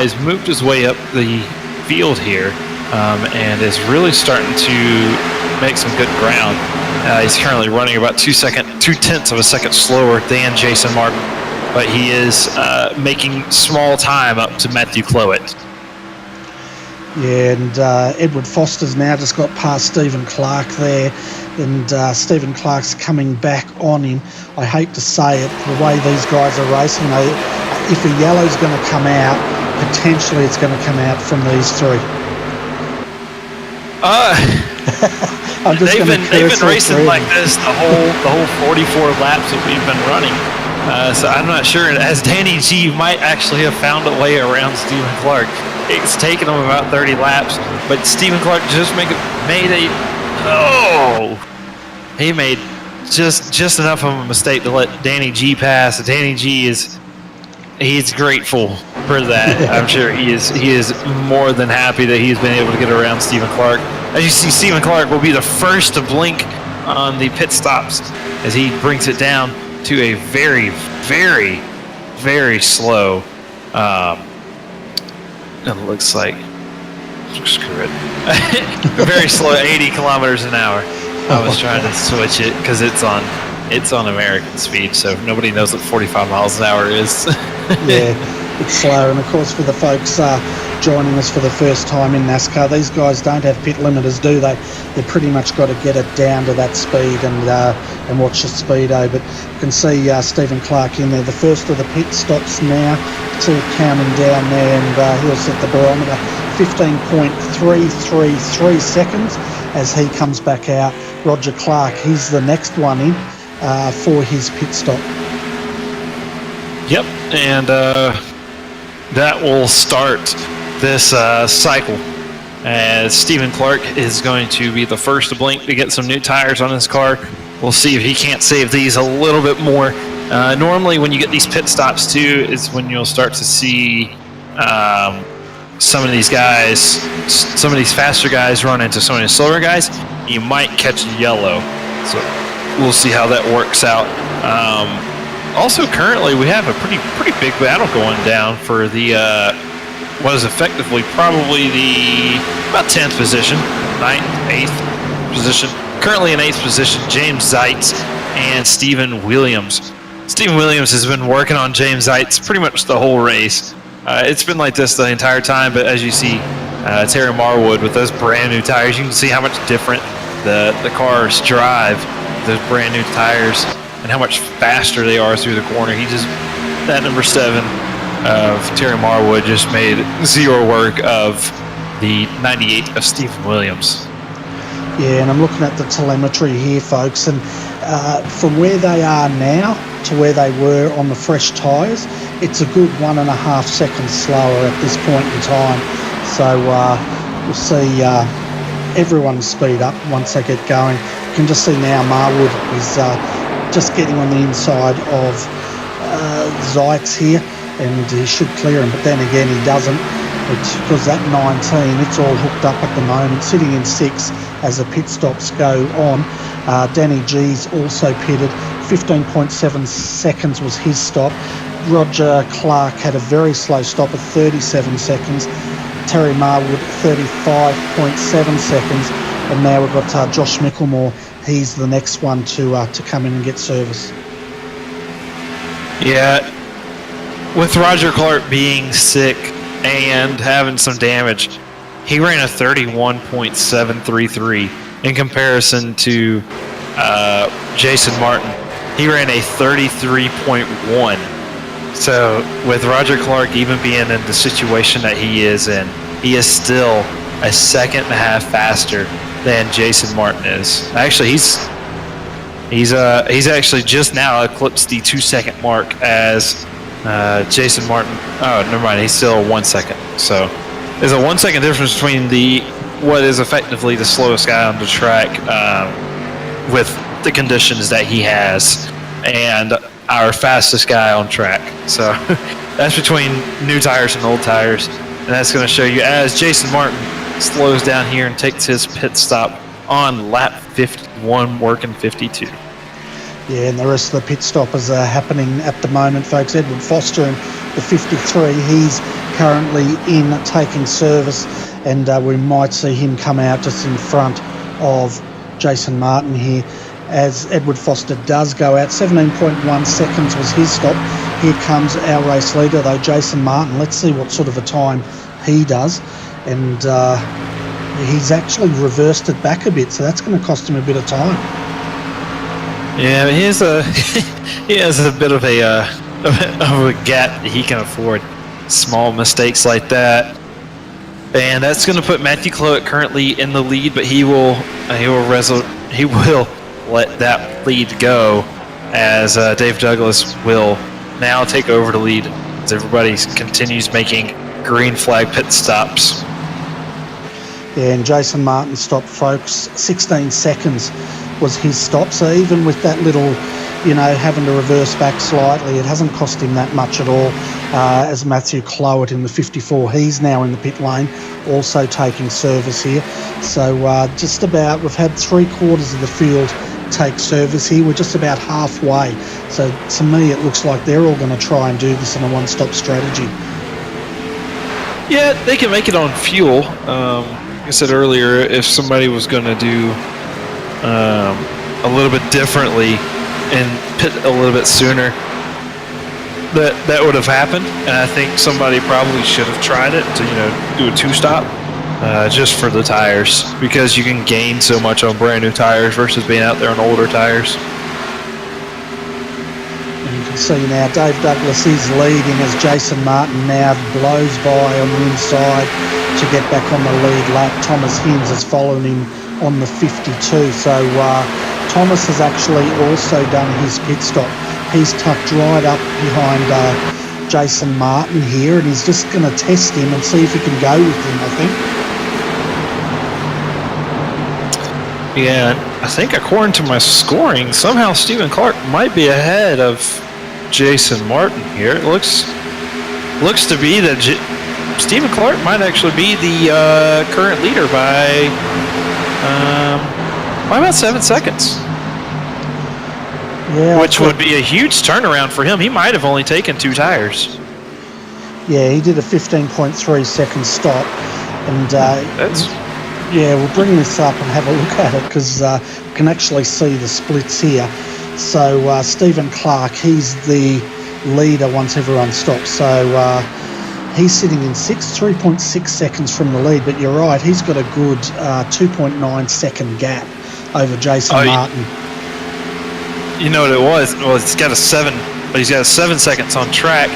He's moved his way up the field here and is really starting to make some good ground. He's currently running about 2/10 of a second slower than Jason Martin, but he is making small time up to Matthew Cloet. Yeah, and Edward Foster's now just got past Stephen Clark there, and Stephen Clark's coming back on him. I hate to say it, the way these guys are racing, if a yellow's going to come out, potentially it's going to come out from these three. They've been racing like this the whole 44 laps that we've been running. So I'm not sure. As Danny G might actually have found a way around Stephen Clark. It's taken him about 30 laps, but Stephen Clark just made just enough of a mistake to let Danny G pass. Danny G he's grateful for that. I'm sure he is more than happy that he's been able to get around Stephen Clark. As you see, Stephen Clark will be the first to blink on the pit stops as he brings it down to a very, very, very slow. It looks like, screw it, a very slow 80 kilometers an hour. I was trying to switch it because it's on American speed, so nobody knows what 45 miles an hour is. Yeah, it's slow. And of course, for the folks joining us for the first time in NASCAR, these guys don't have pit limiters, do they? They've pretty much got to get it down to that speed and watch the speedo. But you can see Stephen Clark in there, the first of the pit stops now. See it counting down there, and he'll set the barometer 15.333 seconds as he comes back out. Roger Clark, he's the next one in for his pit stop. Yep, and that will start this cycle as Stephen Clark is going to be the first to blink to get some new tires on his car. We'll see if he can't save these a little bit more. Normally when you get these pit stops too is when you'll start to see some of these guys, some of these faster guys run into some of these slower guys. You might catch yellow, so we'll see how that works out. Also, currently we have a pretty big battle going down for the was effectively probably the about 10th position, 9th, 8th position. Currently in 8th position, James Zeitz and Stephen Williams. Stephen Williams has been working on James Zeitz pretty much the whole race. It's been like this the entire time, but as you see, Terry Marwood with those brand new tires, you can see how much different the cars drive, those brand new tires, and how much faster they are through the corner. That number 7 of Terry Marwood just made zero work of the 98 of Stephen Williams. Yeah, and I'm looking at the telemetry here, folks, and from where they are now to where they were on the fresh tyres, it's a good 1.5 seconds slower at this point in time. So we'll see everyone speed up once they get going. You can just see now Marwood is just getting on the inside of Zeitz here, and he should clear him, but then again he doesn't. It's because that 19, it's all hooked up at the moment, sitting in 6th as the pit stops go on. Danny G's also pitted. 15.7 seconds was his stop. Roger Clark had a very slow stop of 37 seconds. Terry Marwood 35.7 seconds, and now we've got Josh Micklemore. He's the next one to come in and get service. Yeah, with Roger Clark being sick and having some damage, he ran a 31.733 in comparison to Jason Martin. He ran a 33.1. So with Roger Clark even being in the situation that he is in, he is still a 1.5 seconds faster than Jason Martin is. Actually, he's actually just now eclipsed the 2-second mark as Jason Martin. Oh, never mind. He's still 1 second. So there's a 1 second difference between what is effectively the slowest guy on the track with the conditions that he has and our fastest guy on track. So that's between new tires and old tires, and that's going to show you as Jason Martin slows down here and takes his pit stop on lap 51, working 52. Yeah, and the rest of the pit stop is happening at the moment, folks. Edward Foster in the 53, he's currently in taking service, and we might see him come out just in front of Jason Martin here as Edward Foster does go out. 17.1 seconds was his stop. Here comes our race leader, though, Jason Martin. Let's see what sort of a time he does. And he's actually reversed it back a bit, so that's going to cost him a bit of time. Yeah, he has a bit of a gap that he can afford. Small mistakes like that, and that's going to put Matthew Cloet currently in the lead. But he will let that lead go as Dave Douglas will now take over the lead as everybody continues making green flag pit stops. Yeah, and Jason Martin stopped, folks. 16 seconds was his stop. So even with that little, having to reverse back slightly, it hasn't cost him that much at all. As Matthew Cloet in the 54, he's now in the pit lane, also taking service here. So just about, we've had 3/4 of the field take service here. We're just about halfway. So to me, it looks like they're all going to try and do this in a one-stop strategy. Yeah, they can make it on fuel. Like I said earlier, if somebody was going to do a little bit differently and pit a little bit sooner, that would have happened. And I think somebody probably should have tried it to do a 2-stop just for the tires, because you can gain so much on brand new tires versus being out there on older tires. And you can see now Dave Douglas is leading as Jason Martin now blows by on the inside to get back on the lead lap. Thomas Hinds is following him on the 52. So Thomas has actually also done his pit stop. He's tucked right up behind Jason Martin here, and he's just going to test him and see if he can go with him, I think. Yeah, I think according to my scoring, somehow Stephen Clark might be ahead of Jason Martin here. It looks to be that Stephen Clark might actually be the current leader by about 7 seconds. Yeah, which would be a huge turnaround for him. He might have only taken 2 tires. Yeah, he did a 15.3 second stop, and That's yeah, we'll bring this up and have a look at it because we can actually see the splits here. So Stephen Clark, he's the leader once everyone stops. So he's sitting in 3.6 seconds from the lead. But you're right, he's got a good 2.9 second gap over Jason Martin. You know what it was? Well, he's got a 7 seconds on track.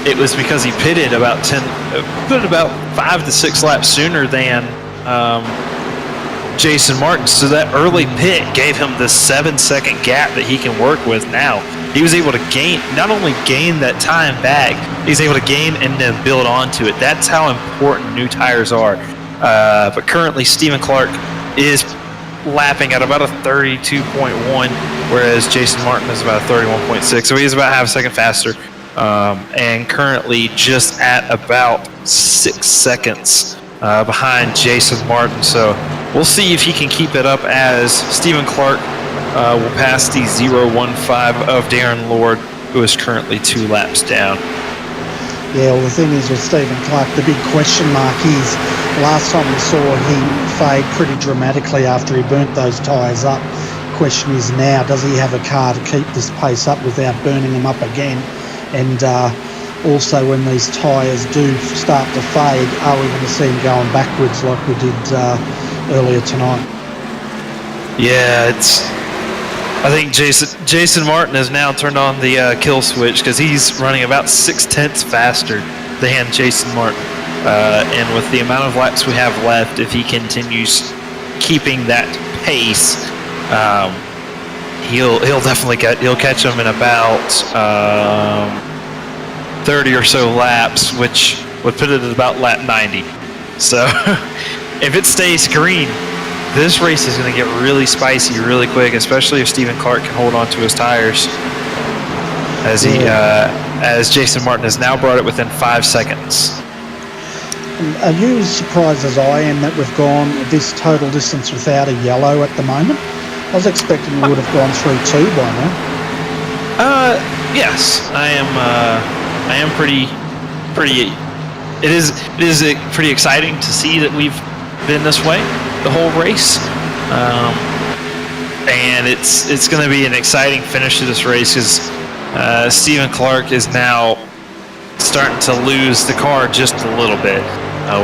It was because he pitted about 5 to 6 laps sooner than Jason Martin. So that early pit gave him the 7-second gap that he can work with now. He was able to not only gain that time back, he's able to gain and then build onto it. That's how important new tires are. But currently, Stephen Clark is lapping at about a 32.1, whereas Jason Martin is about a 31.6. So he's about half a second faster. And currently just at about 6 seconds behind Jason Martin. So we'll see if he can keep it up as Stephen Clark will pass the 0.15 of Darren Lord, who is currently 2 laps down. Yeah, well, the thing is with Stephen Clark, the big question mark is last time we saw him fade pretty dramatically after he burnt those tyres up. Question is now, does he have a car to keep this pace up without burning them up again? And also when these tyres do start to fade, are we going to see him going backwards like we did earlier tonight? Yeah, I think Jason Martin has now turned on the kill switch because he's running about 0.6 faster than Jason Martin. And with the amount of laps we have left, if he continues keeping that pace, he'll definitely catch him in about 30 or so laps, which would put it at about lap 90. So if it stays green, this race is going to get really spicy really quick, especially if Stephen Clark can hold on to his tires. As Jason Martin has now brought it within 5 seconds. Are you as surprised as I am that we've gone this total distance without a yellow at the moment? I was expecting we would have gone through 2 by now. Yes, I am pretty. It is pretty exciting to see that we've been this way the whole race, and it's going to be an exciting finish to this race because Stephen Clark is now starting to lose the car just a little bit.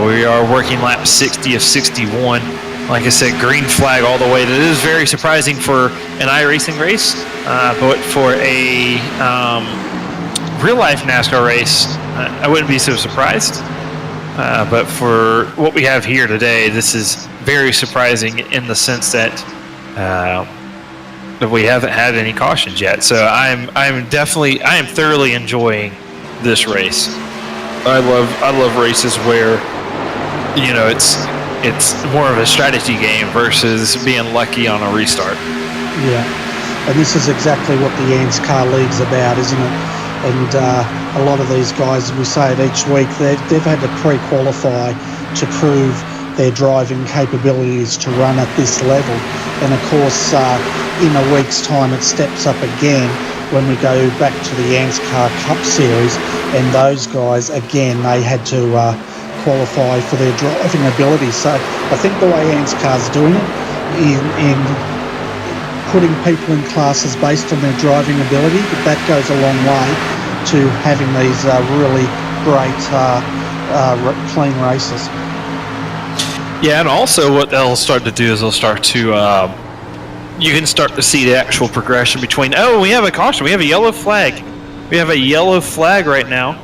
We are working lap 60 of 61. Like I said, green flag all the way. That is very surprising for an iRacing race, but for a real-life NASCAR race, I wouldn't be so surprised. But for what we have here today, this is very surprising in the sense that we haven't had any cautions yet. So I am thoroughly enjoying this race. I love races where it's more of a strategy game versus being lucky on a restart. Yeah, and this is exactly what the ANZCAR League's about, isn't it? And a lot of these guys, we say it each week, they've had to pre-qualify to prove their driving capabilities to run at this level. And of course, in a week's time, it steps up again when we go back to the ANZCAR Cup Series. And those guys, again, they had to qualify for their driving ability. So I think the way ANZCAR's doing it in putting people in classes based on their driving ability, that goes a long way to having these really great clean races. Yeah, and also what they'll start to do is they'll start to you can start to see the actual progression between, we have a caution, we have a yellow flag. We have a yellow flag right now.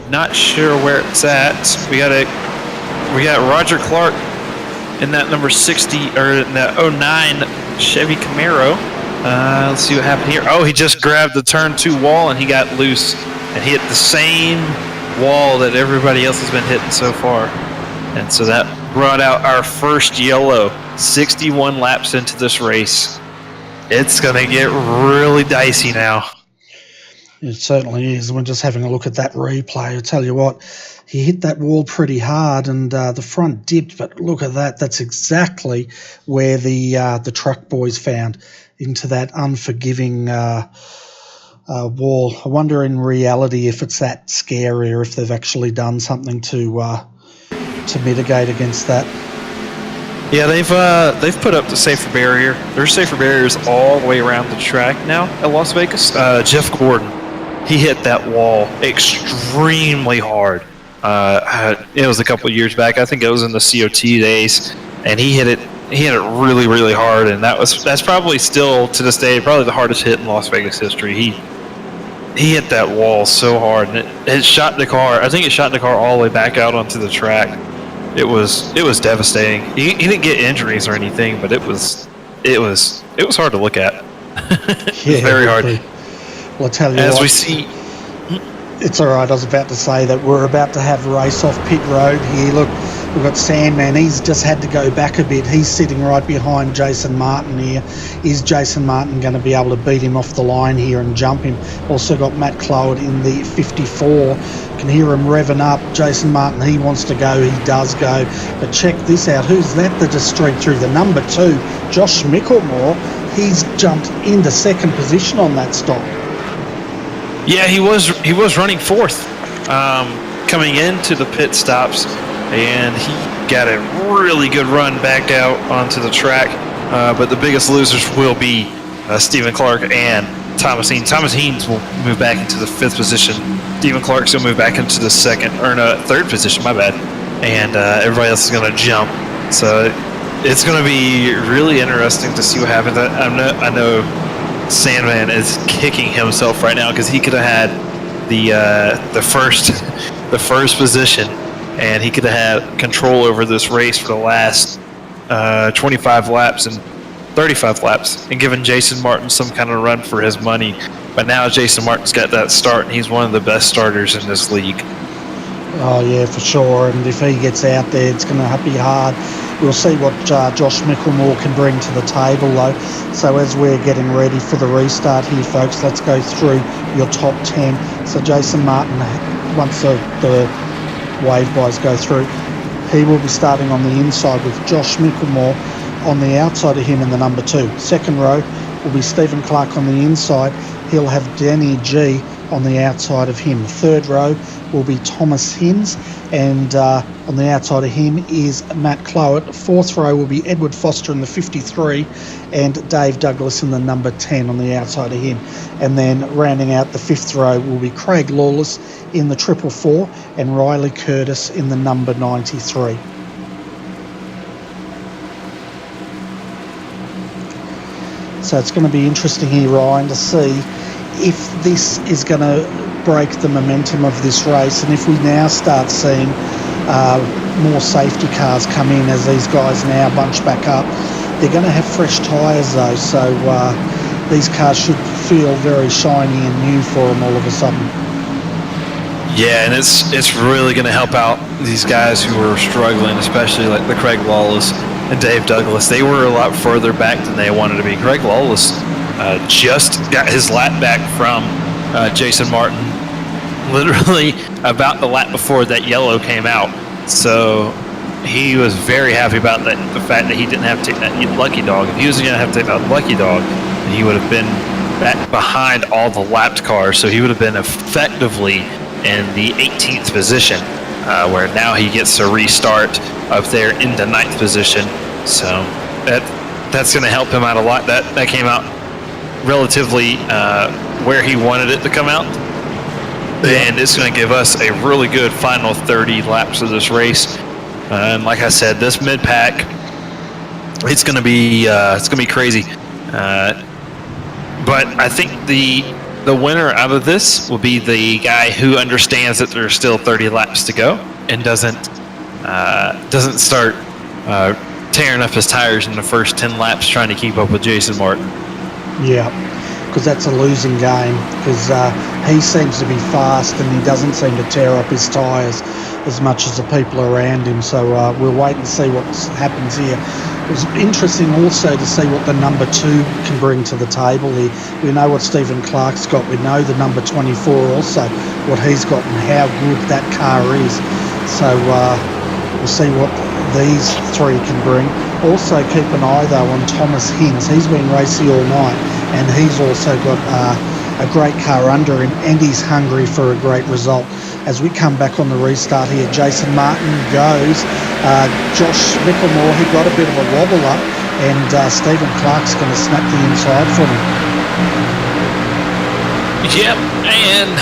Not sure where it's at. We got Roger Clark in that number 60 or in that 09 Chevy Camaro. Let's see what happened here. Oh, he just grabbed the turn 2 wall and he got loose and hit the same wall that everybody else has been hitting so far. And so that brought out our first yellow 61 laps into this race. It's going to get really dicey now. It certainly is. We're just having a look at that replay. I'll tell you what, he hit that wall pretty hard and the front dipped, but look at that. That's exactly where the truck boys found, into that unforgiving wall. I wonder in reality if it's that scary or if they've actually done something to mitigate against that. Yeah, they've put up the safer barrier. There's safer barriers all the way around the track now at Las Vegas. Jeff Gordon, he hit that wall extremely hard. It was a couple of years back. I think it was in the COT days, and he hit it really, really hard. And that's probably still to this day probably the hardest hit in Las Vegas history. He hit that wall so hard, and it shot the car. I think it shot the car all the way back out onto the track. It was devastating. He didn't get injuries or anything, but it was hard to look at. It was very hard. Well, I tell you As what, we see, it's all right. I was about to say that we're about to have a race off pit road here. Look, we've got Sandman. He's just had to go back a bit. He's sitting right behind Jason Martin here. Is Jason Martin going to be able to beat him off the line here and jump him? Also got Matt Cloward in the 54. Can hear him revving up. Jason Martin, he wants to go. He does go. But check this out. Who's that that just streaked through? The number 2, Josh Mickelmore. He's jumped into second position on that stop. yeah, he was running fourth coming into the pit stops, and he got a really good run back out onto the track. But the biggest losers will be Stephen Clark and Thomas Haynes. Thomas Haynes will move back into the 5th position. Stephen Clark's will move back into the 3rd position, my bad. And everybody else is going to jump. So it's going to be really interesting to see what happens. I know Sandman is kicking himself right now because he could have had the first position, and he could have had control over this race for the last 25 laps and 35 laps and given Jason Martin some kind of run for his money. But now Jason Martin's got that start, and he's one of the best starters in this league. Oh, yeah, for sure. And if he gets out there, it's going to be hard. We'll see what Josh Mickelmore can bring to the table, though. So as we're getting ready for the restart here, folks, let's go through your top 10. So Jason Martin, once the wave guys go through, he will be starting on the inside with Josh Mickelmore on the outside of him in the number 2. Second row will be Stephen Clark on the inside. He'll have Danny G on the outside of him. Third row will be Thomas Hins, and on the outside of him is Matt Cloward. Fourth row will be Edward Foster in the 53 and Dave Douglas in the number 10 on the outside of him. And then rounding out the 5th row will be Craig Lawless in the 444 and Riley Curtis in the number 93. So it's going to be interesting here, Ryan, to see if this is going to break the momentum of this race, and if we now start seeing more safety cars come in as these guys now bunch back up. They're going to have fresh tyres though, so these cars should feel very shiny and new for them all of a sudden. Yeah, and it's really going to help out these guys who are struggling, especially like the Craig Lawless and Dave Douglas. They were a lot further back than they wanted to be. Craig Lawless just got his lap back from Jason Martin literally about the lap before that yellow came out. So he was very happy about that, the fact that he didn't have to take that lucky dog. If he was going to have to take that lucky dog, he would have been back behind all the lapped cars. So he would have been effectively in the 18th position, where now he gets to restart up there in the 9th position. So that's going to help him out a lot. That came out relatively where he wanted it to come out. And it's going to give us a really good final 30 laps of this race. And like I said, this mid-pack, it's going to be crazy. But I think the winner out of this will be the guy who understands that there's still 30 laps to go and doesn't start tearing up his tires in the first 10 laps trying to keep up with Jason Martin. Yeah, because that's a losing game, because he seems to be fast and he doesn't seem to tear up his tyres as much as the people around him. So we'll wait and see what happens here. It was interesting also to see what the number 2 can bring to the table here. We know what Stephen Clark's got. We know the number 24 also, what he's got and how good that car is. So we'll see what these 3 can bring. Also keep an eye though on Thomas Hins. He's been racing all night, and he's also got a great car under him, and he's hungry for a great result. As we come back on the restart here, Jason Martin goes. Josh Micklemore, he got a bit of a wobble up, and Stephen Clark's going to snap the inside from him. Yep, and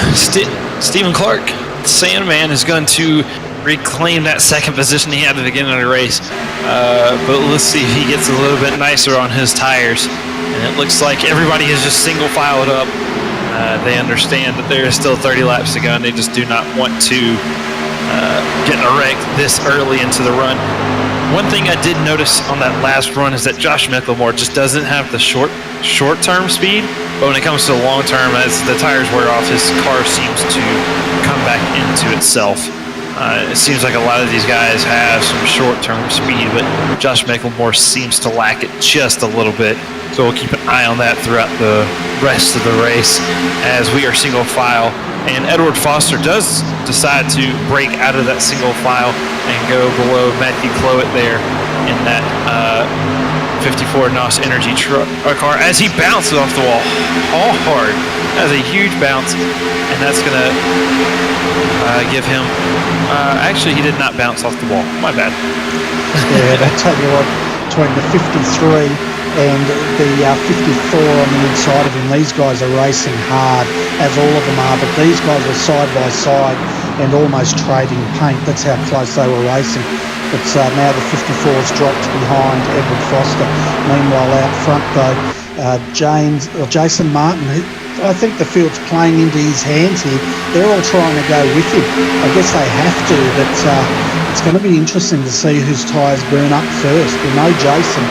Stephen Clark, Sandman, is going to reclaim that second position he had at the beginning of the race. But let's see if he gets a little bit nicer on his tires. And it looks like everybody is just single filed up. They understand that there is still 30 laps to go, and they just do not want to get a wreck this early into the run. One thing I did notice on that last run is that Josh Micklemore just doesn't have the short-term speed, but when it comes to the long-term, as the tires wear off, his car seems to come back into itself. It seems like a lot of these guys have some short-term speed, but Josh Micklemore seems to lack it just a little bit. So we'll keep an eye on that throughout the rest of the race as we are single file. And Edward Foster does decide to break out of that single file and go below Matthew Clowett there in that 54 NOS Energy car as he bounces off the wall all hard. That was a huge bounce, and that's going to give him... actually, he did not bounce off the wall. My bad. Yeah, I'll tell you what, between the 53 and the 54 on the inside of him, these guys are racing hard, as all of them are, but these guys are side by side and almost trading paint. That's how close they were racing. But now the 54's dropped behind Edward Foster. Meanwhile, out front though, Jason Martin, I think the field's playing into his hands here. They're all trying to go with him. I guess they have to, but it's going to be interesting to see whose tyres burn up first. We know Jason,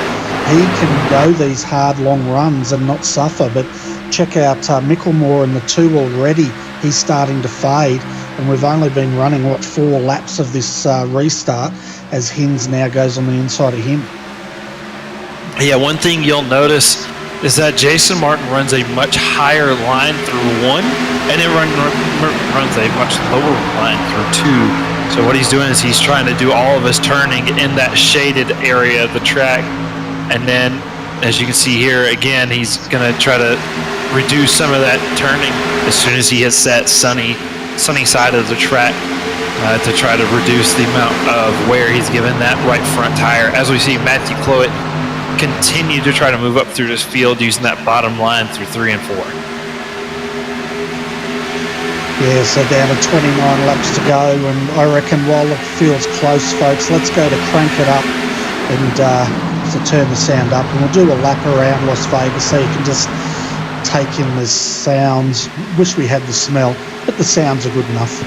he can go these hard, long runs and not suffer, but check out Micklemore in the 2 already. He's starting to fade, and we've only been running, 4 laps of this restart, as Hins now goes on the inside of him. Yeah, one thing you'll notice is that Jason Martin runs a much higher line through 1, and it runs a much lower line through 2. So what he's doing is he's trying to do all of his turning in that shaded area of the track. And then, as you can see here, again, he's going to try to reduce some of that turning as soon as he hits that sunny side of the track to try to reduce the amount of wear he's given that right front tire. As we see Matthew Clowett continue to try to move up through this field using that bottom line through 3 and 4. Yeah, so down to 29 laps to go, and I reckon while the field's close, folks, let's go to crank it up and to turn the sound up, and we'll do a lap around Las Vegas so you can just take in the sounds. Wish we had the smell, but the sounds are good enough.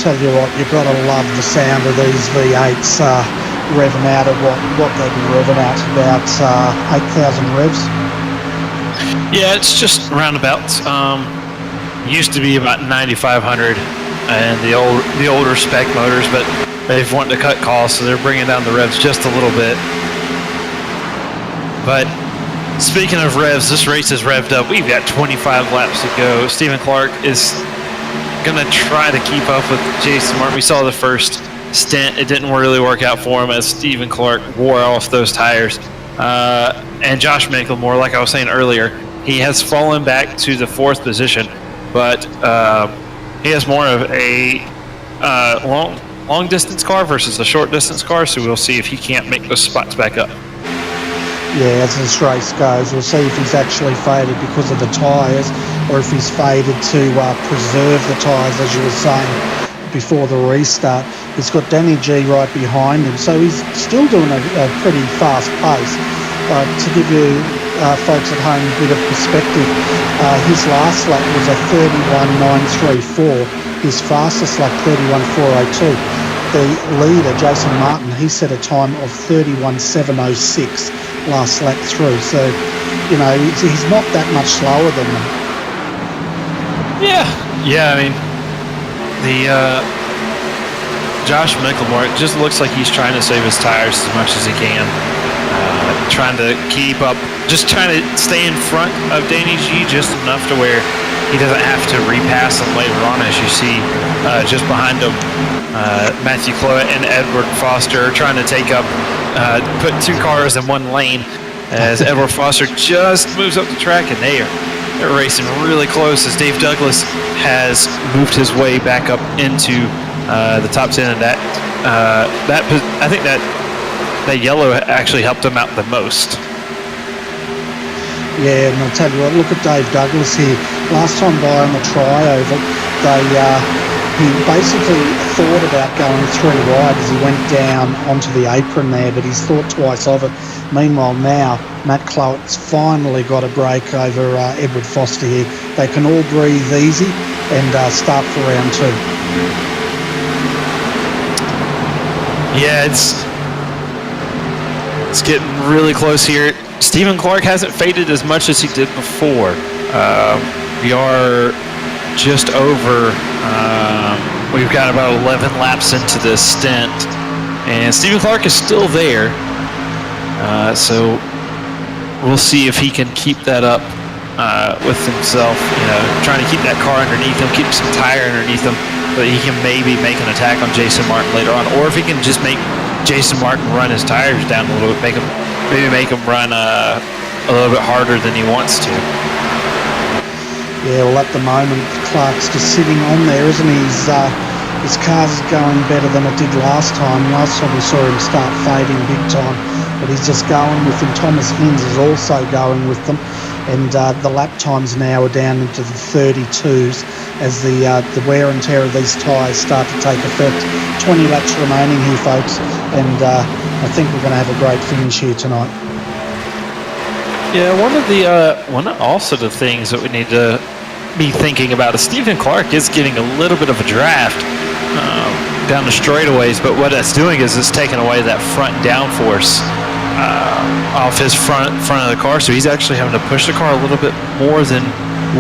Tell you what, you've got to love the sound of these V8s revving out at what they'd be revving out, about 8,000 revs. Yeah, it's just roundabouts. Used to be about 9,500 and the older spec motors, but they've wanted to cut costs, so they're bringing down the revs just a little bit. But speaking of revs, this race is revved up. We've got 25 laps to go. Stephen Clark is going to try to keep up with Jason Martin. We saw the first stint. It didn't really work out for him as Stephen Clark wore off those tires. And Josh Micklemore, like I was saying earlier, he has fallen back to the 4th position, but he has more of a long distance car versus a short distance car, so we'll see if he can't make those spots back up. Yeah, as this race goes, we'll see if he's actually faded because of the tyres, or if he's faded to preserve the tyres, as you were saying before the restart. He's got Danny G right behind him, so he's still doing a pretty fast pace. To give you folks at home a bit of perspective, his last lap was a 31.934. His fastest lap, 31.402. The leader, Jason Martin, he set a time of 31.706 last lap through. So, you know, he's not that much slower than them. Yeah. I mean, the Josh Mickelmore, it just looks like he's trying to save his tires as much as he can. Trying to keep up, just trying to stay in front of Danny G just enough to where he doesn't have to repass him later on, as you see just behind him. Matthew Cloet and Edward Foster trying to take up, put two cars in one lane as Edward Foster just moves up the track, and they're racing really close as Dave Douglas has moved his way back up into the top 10, and I think that yellow actually helped him out the most. Yeah, and I'll tell you what, look at Dave Douglas here. Last time by on the tryover, he basically thought about going through wide as he went down onto the apron there, but he's thought twice of it. Meanwhile now, Matt Cloet's finally got a break over Edward Foster here. They can all breathe easy and start for round two. Yeah, it's getting really close here. Stephen Clark hasn't faded as much as he did before. We are just over, we've got about 11 laps into this stint, and Stephen Clark is still there. So we'll see if he can keep that up with himself, you know, trying to keep that car underneath him, keep some tire underneath him, but he can maybe make an attack on Jason Martin later on, or if he can just make Jason Martin run his tires down a little bit, make him run a little bit harder than he wants to. Yeah, well, at the moment, Clark's just sitting on there, isn't he? His car's going better than it did last time. Last time we saw him start fading big time, but he's just going with them. Thomas Hinz is also going with them, and the lap times now are down into the 32s as the wear and tear of these tyres start to take effect. 20 laps remaining here, folks, and I think we're going to have a great finish here tonight. Yeah, one of also the things that we need to be thinking about is Stephen Clark is getting a little bit of a draft down the straightaways, but what that's doing is it's taking away that front downforce off his front of the car, so he's actually having to push the car a little bit more than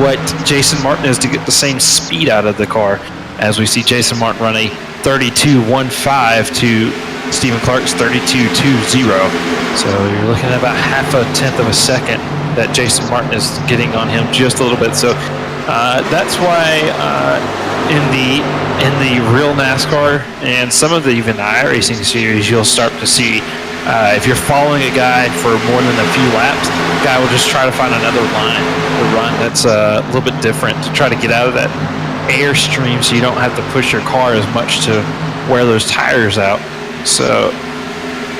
what Jason Martin is to get the same speed out of the car, as we see Jason Martin run a 32.15 to Stephen Clark's 32.20. So you're looking at about half a tenth of a second that Jason Martin is getting on him, just a little bit. So that's why in the real NASCAR and some of the even the iRacing series, you'll start to see if you're following a guy for more than a few laps, the guy will just try to find another line to run that's a little bit different to try to get out of that airstream, so you don't have to push your car as much to wear those tires out. So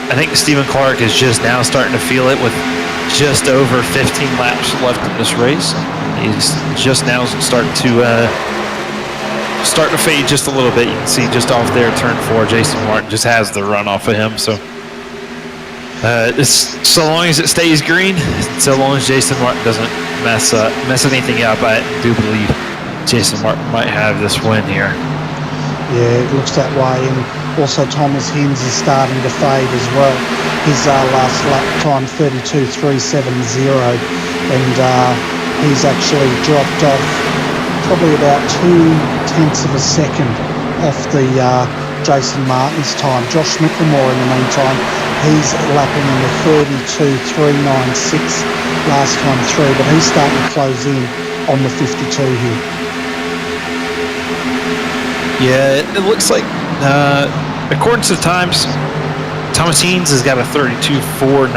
I think Stephen Clark is just now starting to feel it with just over 15 laps left in this race. He's just now starting to fade just a little bit. You can see just off there, turn 4, Jason Martin just has the run off of him. So it's so long as it stays green, so long as Jason Martin doesn't mess anything up, I do believe Jason Martin might have this win here. Yeah, it looks that way, and also Thomas Hinz is starting to fade as well. His last lap time 32.370, and he's actually dropped off probably about 0.2 of a second off the Jason Martin's time. Josh Mickelmore, in the meantime, he's lapping in the 32.396 last time through, but he's starting to close in on the 52 here. Yeah, it looks like, according to the times, Thomas Hinz has got a 32.493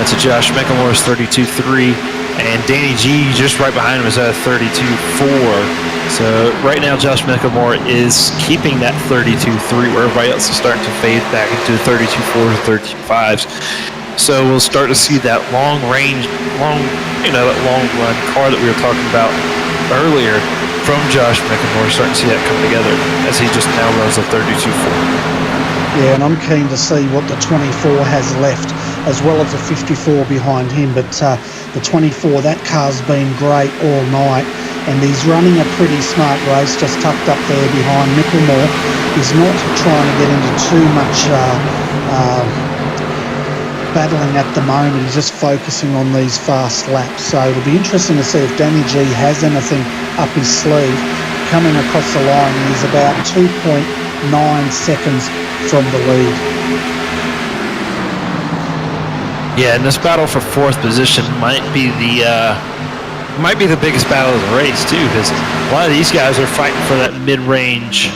to Josh Mickelmore's 32.3, and Danny G just right behind him is at a 32.4. So right now Josh Mickelmore is keeping that 32.3, where everybody else is starting to fade back into the 32.4s and 32.5s. So we'll start to see that long run car that we were talking about earlier from Josh Mickelmore, starting to see that come together as he just now runs a 32.4. Yeah, and I'm keen to see what the 24 has left as well as the 54 behind him. But the 24, that car's been great all night, and he's running a pretty smart race, just tucked up there behind Micklemore. He's not trying to get into too much battling at the moment. He's just focusing on these fast laps. So it'll be interesting to see if Danny G has anything up his sleeve. Coming across the line, he's about 2.9 seconds from the lead. Yeah, and this battle for fourth position might be the biggest battle of the race too, because a lot of these guys are fighting for that mid-range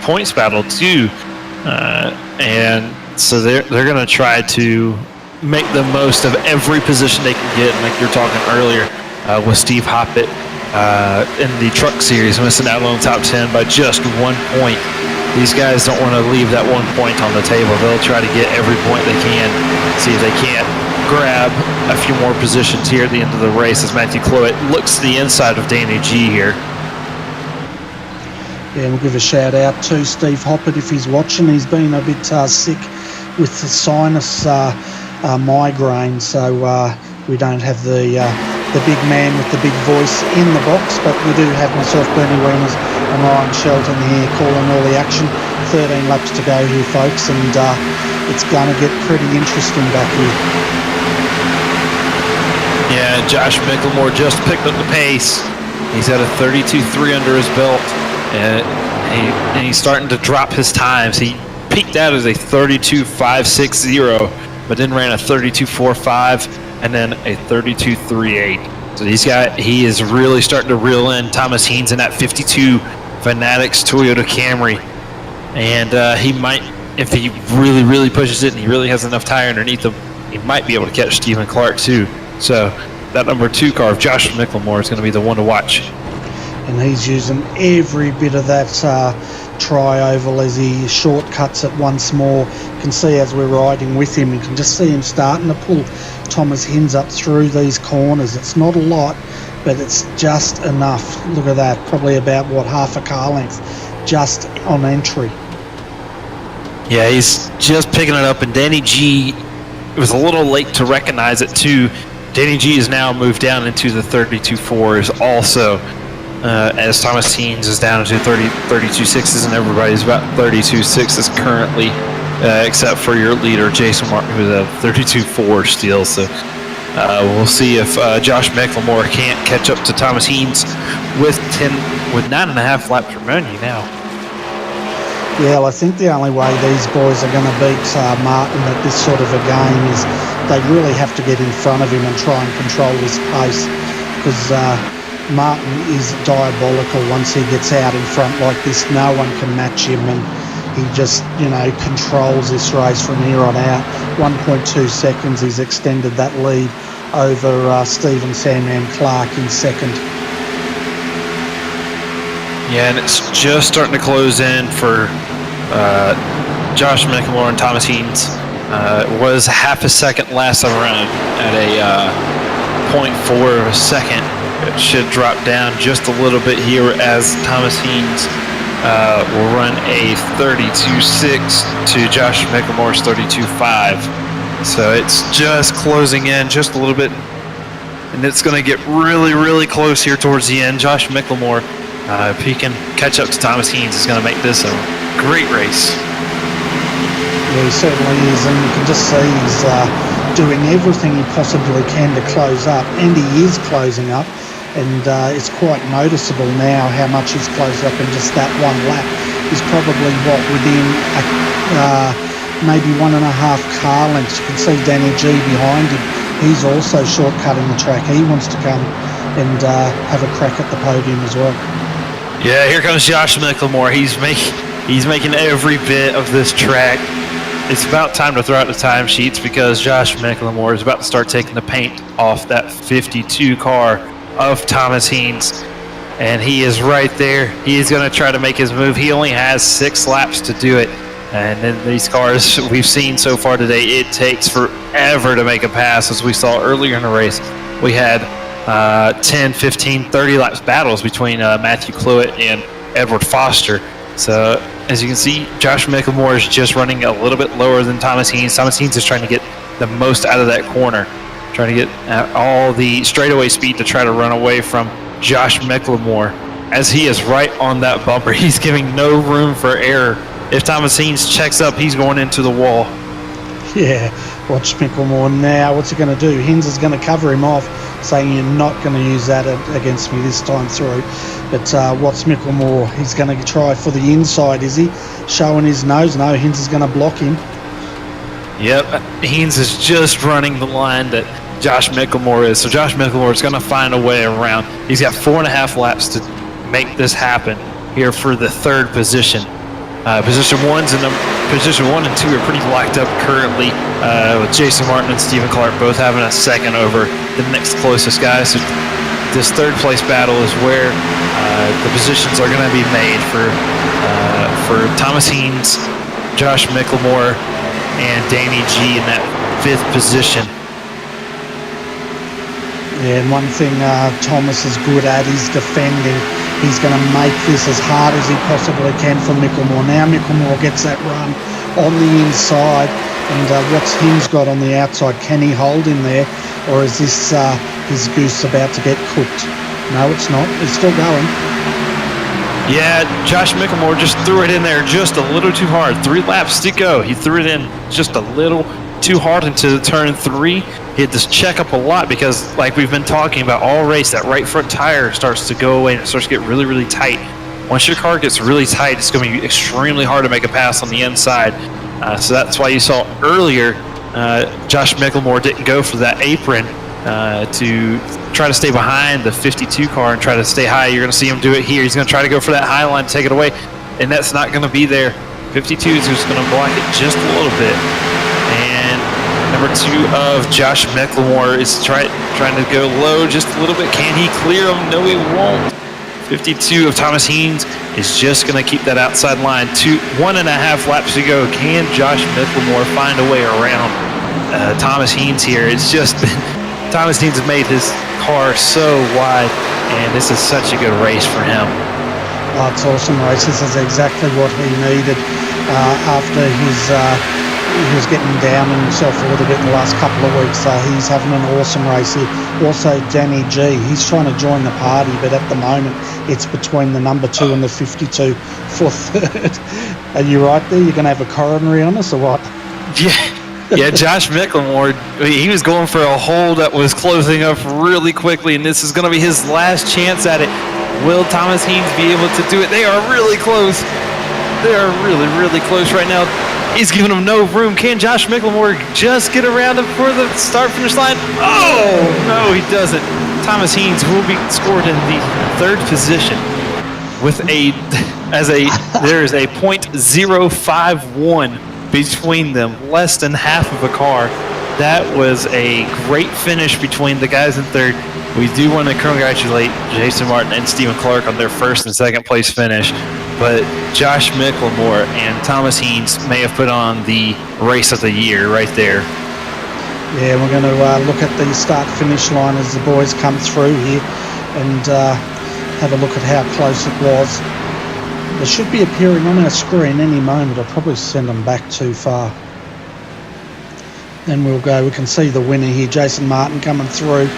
points battle too, and so they're going to try to make the most of every position they can get. Like you're talking earlier with Steve Hoppett in the truck series, missing out on the top 10 by just 1 point. These guys don't want to leave that 1 point on the table. They'll try to get every point they can, see if they can't grab a few more positions here at the end of the race as Matthew Cloet looks to the inside of Danny G here. Yeah, we'll give a shout out to Steve Hoppett if he's watching. He's been a bit sick with the sinus migraine, so we don't have the big man with the big voice in the box, but we do have myself, Bernie Wieners, and Ryan Shelton here calling all the action. 13 laps to go here, folks, and it's going to get pretty interesting back here. Yeah, Josh Micklemore just picked up the pace. He's at a 32.3 under his belt, and he's starting to drop his times. He peaked out as a 32.560, but then ran a 32.45 and then a 32.38. So he is really starting to reel in Thomas Heens in that 52 Fanatics Toyota Camry, and he might, if he really, really pushes it and he really has enough tire underneath him, he might be able to catch Stephen Clark too. So that number 2 car of Josh Micklemore is going to be the one to watch. And he's using every bit of that tri-oval as he shortcuts it once more. You can see as we're riding with him, you can just see him starting to pull Thomas Hinds up through these corners. It's not a lot, but it's just enough. Look at that, probably about, half a car length just on entry. Yeah, he's just picking it up, and Danny G was a little late to recognize it too. Danny G has now moved down into the 32.4s also, as Thomas Heens is down to 32.6s, and everybody's about 32.6s currently, except for your leader, Jason Martin, who's a 32.4 still. So we'll see if Josh Micklemore can't catch up to Thomas Heens with 9.5 laps remaining now. Yeah, well, I think the only way these boys are going to beat Martin at this sort of a game is they really have to get in front of him and try and control his pace, because Martin is diabolical once he gets out in front like this. No one can match him, and he just, controls this race from here on out. 1.2 seconds, he's extended that lead over Stephen Sandman Clark in second. Yeah, and it's just starting to close in for Josh Micklemore and Thomas Heens. It was half a second last time around at a 0.4 of a second. It should drop down just a little bit here as Thomas Heens will run a 32.6 to Josh Micklemore's 32.5. So it's just closing in just a little bit, and it's going to get really, really close here towards the end. Josh Micklemore, if he can catch up to Thomas Heens, is going to make this a great race. Yeah, he certainly is, and you can just see he's doing everything he possibly can to close up, and he is closing up, and it's quite noticeable now how much he's closed up in just that one lap. He's probably, within maybe 1.5 car lengths. You can see Danny G behind him. He's also shortcutting the track. He wants to come and have a crack at the podium as well. Yeah, here comes Josh Micklemore. He's making every bit of this track. It's about time to throw out the timesheets, because Josh Micklemore is about to start taking the paint off that 52 car of Thomas Heens, and he is right there. He is going to try to make his move. He only has 6 laps to do it, and then these cars we've seen so far today, it takes forever to make a pass. As we saw earlier in the race, we had 10, 15, 30 laps battles between Matthew Cloet and Edward Foster. So as you can see, Josh Micklemore is just running a little bit lower than Thomas Heens. Thomas Heens is trying to get the most out of that corner, trying to get all the straightaway speed to try to run away from Josh McLemore. As he is right on that bumper, he's giving no room for error. If Thomas Haynes checks up, he's going into the wall. Yeah, watch Mickelmore now. What's he going to do? Hines is going to cover him off, saying you're not going to use that against me this time through. But what's Mickelmore? He's going to try for the inside, is he? Showing his nose. No, Hines is going to block him. Yep, Haynes is just running the line that Josh McLemore is. So Josh McLemore is going to find a way around. He's got 4.5 laps to make this happen here for the third position. Position 1 and 2 are pretty locked up currently, with Jason Martin and Stephen Clark both having a second over the next closest guy. So this third place battle is where the positions are going to be made for Thomas Haynes, Josh McLemore, and Danny G in that 5th position. Yeah, and one thing Thomas is good at is defending. He's going to make this as hard as he possibly can for Mickelmore. Now Mickelmore gets that run on the inside, and what's Hines got on the outside? Can he hold him there, or is this his goose about to get cooked? No, it's not. It's still going. Yeah, Josh McLemore just threw it in there just a little too hard. 3 laps to go. He threw it in just a little too hard into turn 3. He had to check up a lot because, like we've been talking about all race, that right front tire starts to go away and it starts to get really, really tight. Once your car gets really tight, it's going to be extremely hard to make a pass on the inside. So that's why you saw earlier Josh McLemore didn't go for that apron to try to stay behind the 52 car and try to stay high. You're going to see him do it here. He's going to try to go for that high line, take it away, and that's not going to be there. 52 is just going to block it just a little bit. And number 2 of Josh McLemore is trying to go low just a little bit. Can he clear him? No, he won't. 52 of Thomas Haynes is just going to keep that outside line. 1.5 laps to go. Can Josh McLemore find a way around Thomas Haynes here? It's just been Thomas Haynes has made his car so wide, and this is such a good race for him. Oh, it's awesome race. This is exactly what he needed after he was getting down on himself a little bit in the last couple of weeks. He's having an awesome race here. Also, Danny G, he's trying to join the party, but at the moment, it's between the number 2 and the 52 for third. Are you right there? You're going to have a coronary on us or what? Yeah, Josh McLemore, he was going for a hole that was closing up really quickly, and this is going to be his last chance at it. Will Thomas Haynes be able to do it? They are really close. They are really, really close right now. He's giving him no room. Can Josh McLemore just get around him for the start-finish line? Oh, no, he doesn't. Thomas Haynes will be scored in the 3rd position with there is a .051 between them, less than half of a car. That was a great finish between the guys in 3rd. We do want to congratulate Jason Martin and Stephen Clark on their 1st and 2nd place finish, but Josh McLemore and Thomas Haynes may have put on the race of the year right there. Yeah, we're going to look at the start-finish line as the boys come through here and have a look at how close it was. They should be appearing on our screen any moment. I'll probably send them back too far. Then we'll go. We can see the winner here, Jason Martin coming through.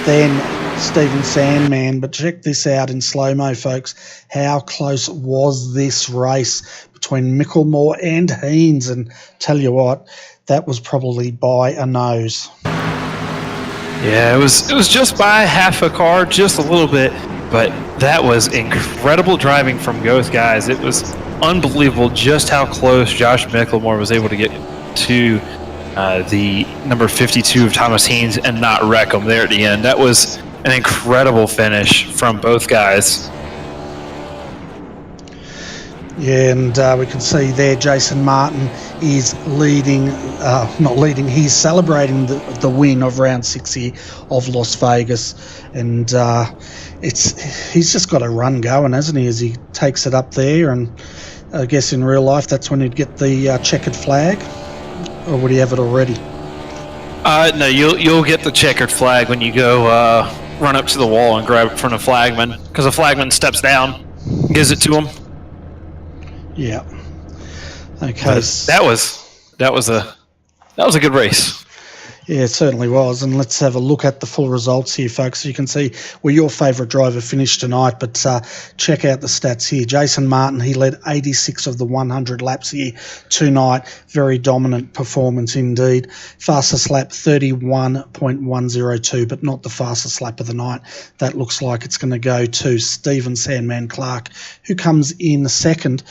Then Stephen Sandman. But check this out in slow-mo, folks. How close was this race between Mickelmore and Haynes? And tell you what, that was probably by a nose. Yeah, it was just by half a car, just a little bit. But that was incredible driving from both guys. It was unbelievable just how close Josh McLemore was able to get to the number 52 of Thomas Haynes and not wreck him there at the end. That was an incredible finish from both guys. Yeah, and we can see there Jason Martin is leading, not leading, he's celebrating the win of round 6 here of Las Vegas. And he's just got a run going, hasn't he, as he takes it up there. And I guess in real life that's when he'd get the checkered flag. Or would he have it already? No, you'll get the checkered flag when you go run up to the wall and grab it from the flagman, because the flagman steps down, gives it to him. Yeah. Okay. That was a good race. Yeah, it certainly was. And let's have a look at the full results here, folks. You can see where your favourite driver finished tonight, but check out the stats here. Jason Martin, he led 86 of the 100 laps here tonight. Very dominant performance indeed. Fastest lap, 31.102, but not the fastest lap of the night. That looks like it's going to go to Stephen Sandman Clark, who comes in second.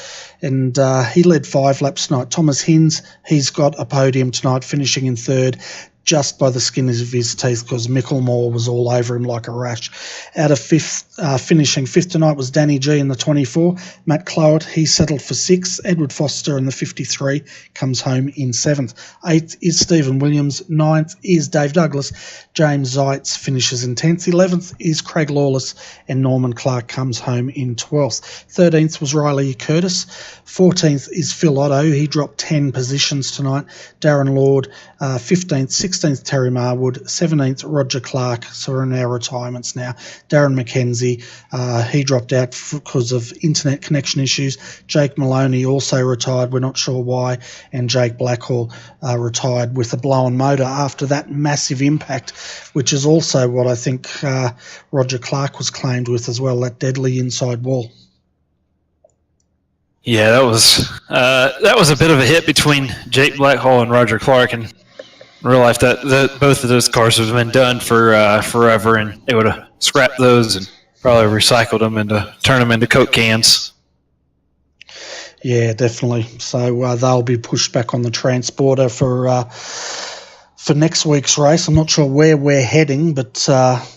And he led 5 laps tonight. Thomas Hinds, he's got a podium tonight, finishing in third, just by the skin of his teeth, because Micklemore was all over him like a rash. Out of fifth, finishing fifth tonight was Danny G in the 24. Matt Clowett, he settled for 6th. Edward Foster in the 53 comes home in 7th. 8th is Stephen Williams. 9th is Dave Douglas. James Zeitz finishes in 10th. 11th is Craig Lawless, and Norman Clark comes home in 12th. 13th was Riley Curtis. 14th is Phil Otto. He dropped 10 positions tonight. Darren Lord, 15th. 16th, Terry Marwood. 17th, Roger Clark. So we're in our retirements now. Darren McKenzie, he dropped out because of internet connection issues. Jake Maloney also retired. We're not sure why. And Jake Blackhall retired with a blown motor after that massive impact, which is also what I think Roger Clark was claimed with as well, that deadly inside wall. Yeah, that was a bit of a hit between Jake Blackhall and Roger Clark, and in real life that both of those cars have been done for forever, and they would have scrapped those and probably recycled them and turned them into Coke cans. Yeah, definitely. So they'll be pushed back on the transporter for next week's race. I'm not sure where we're heading, but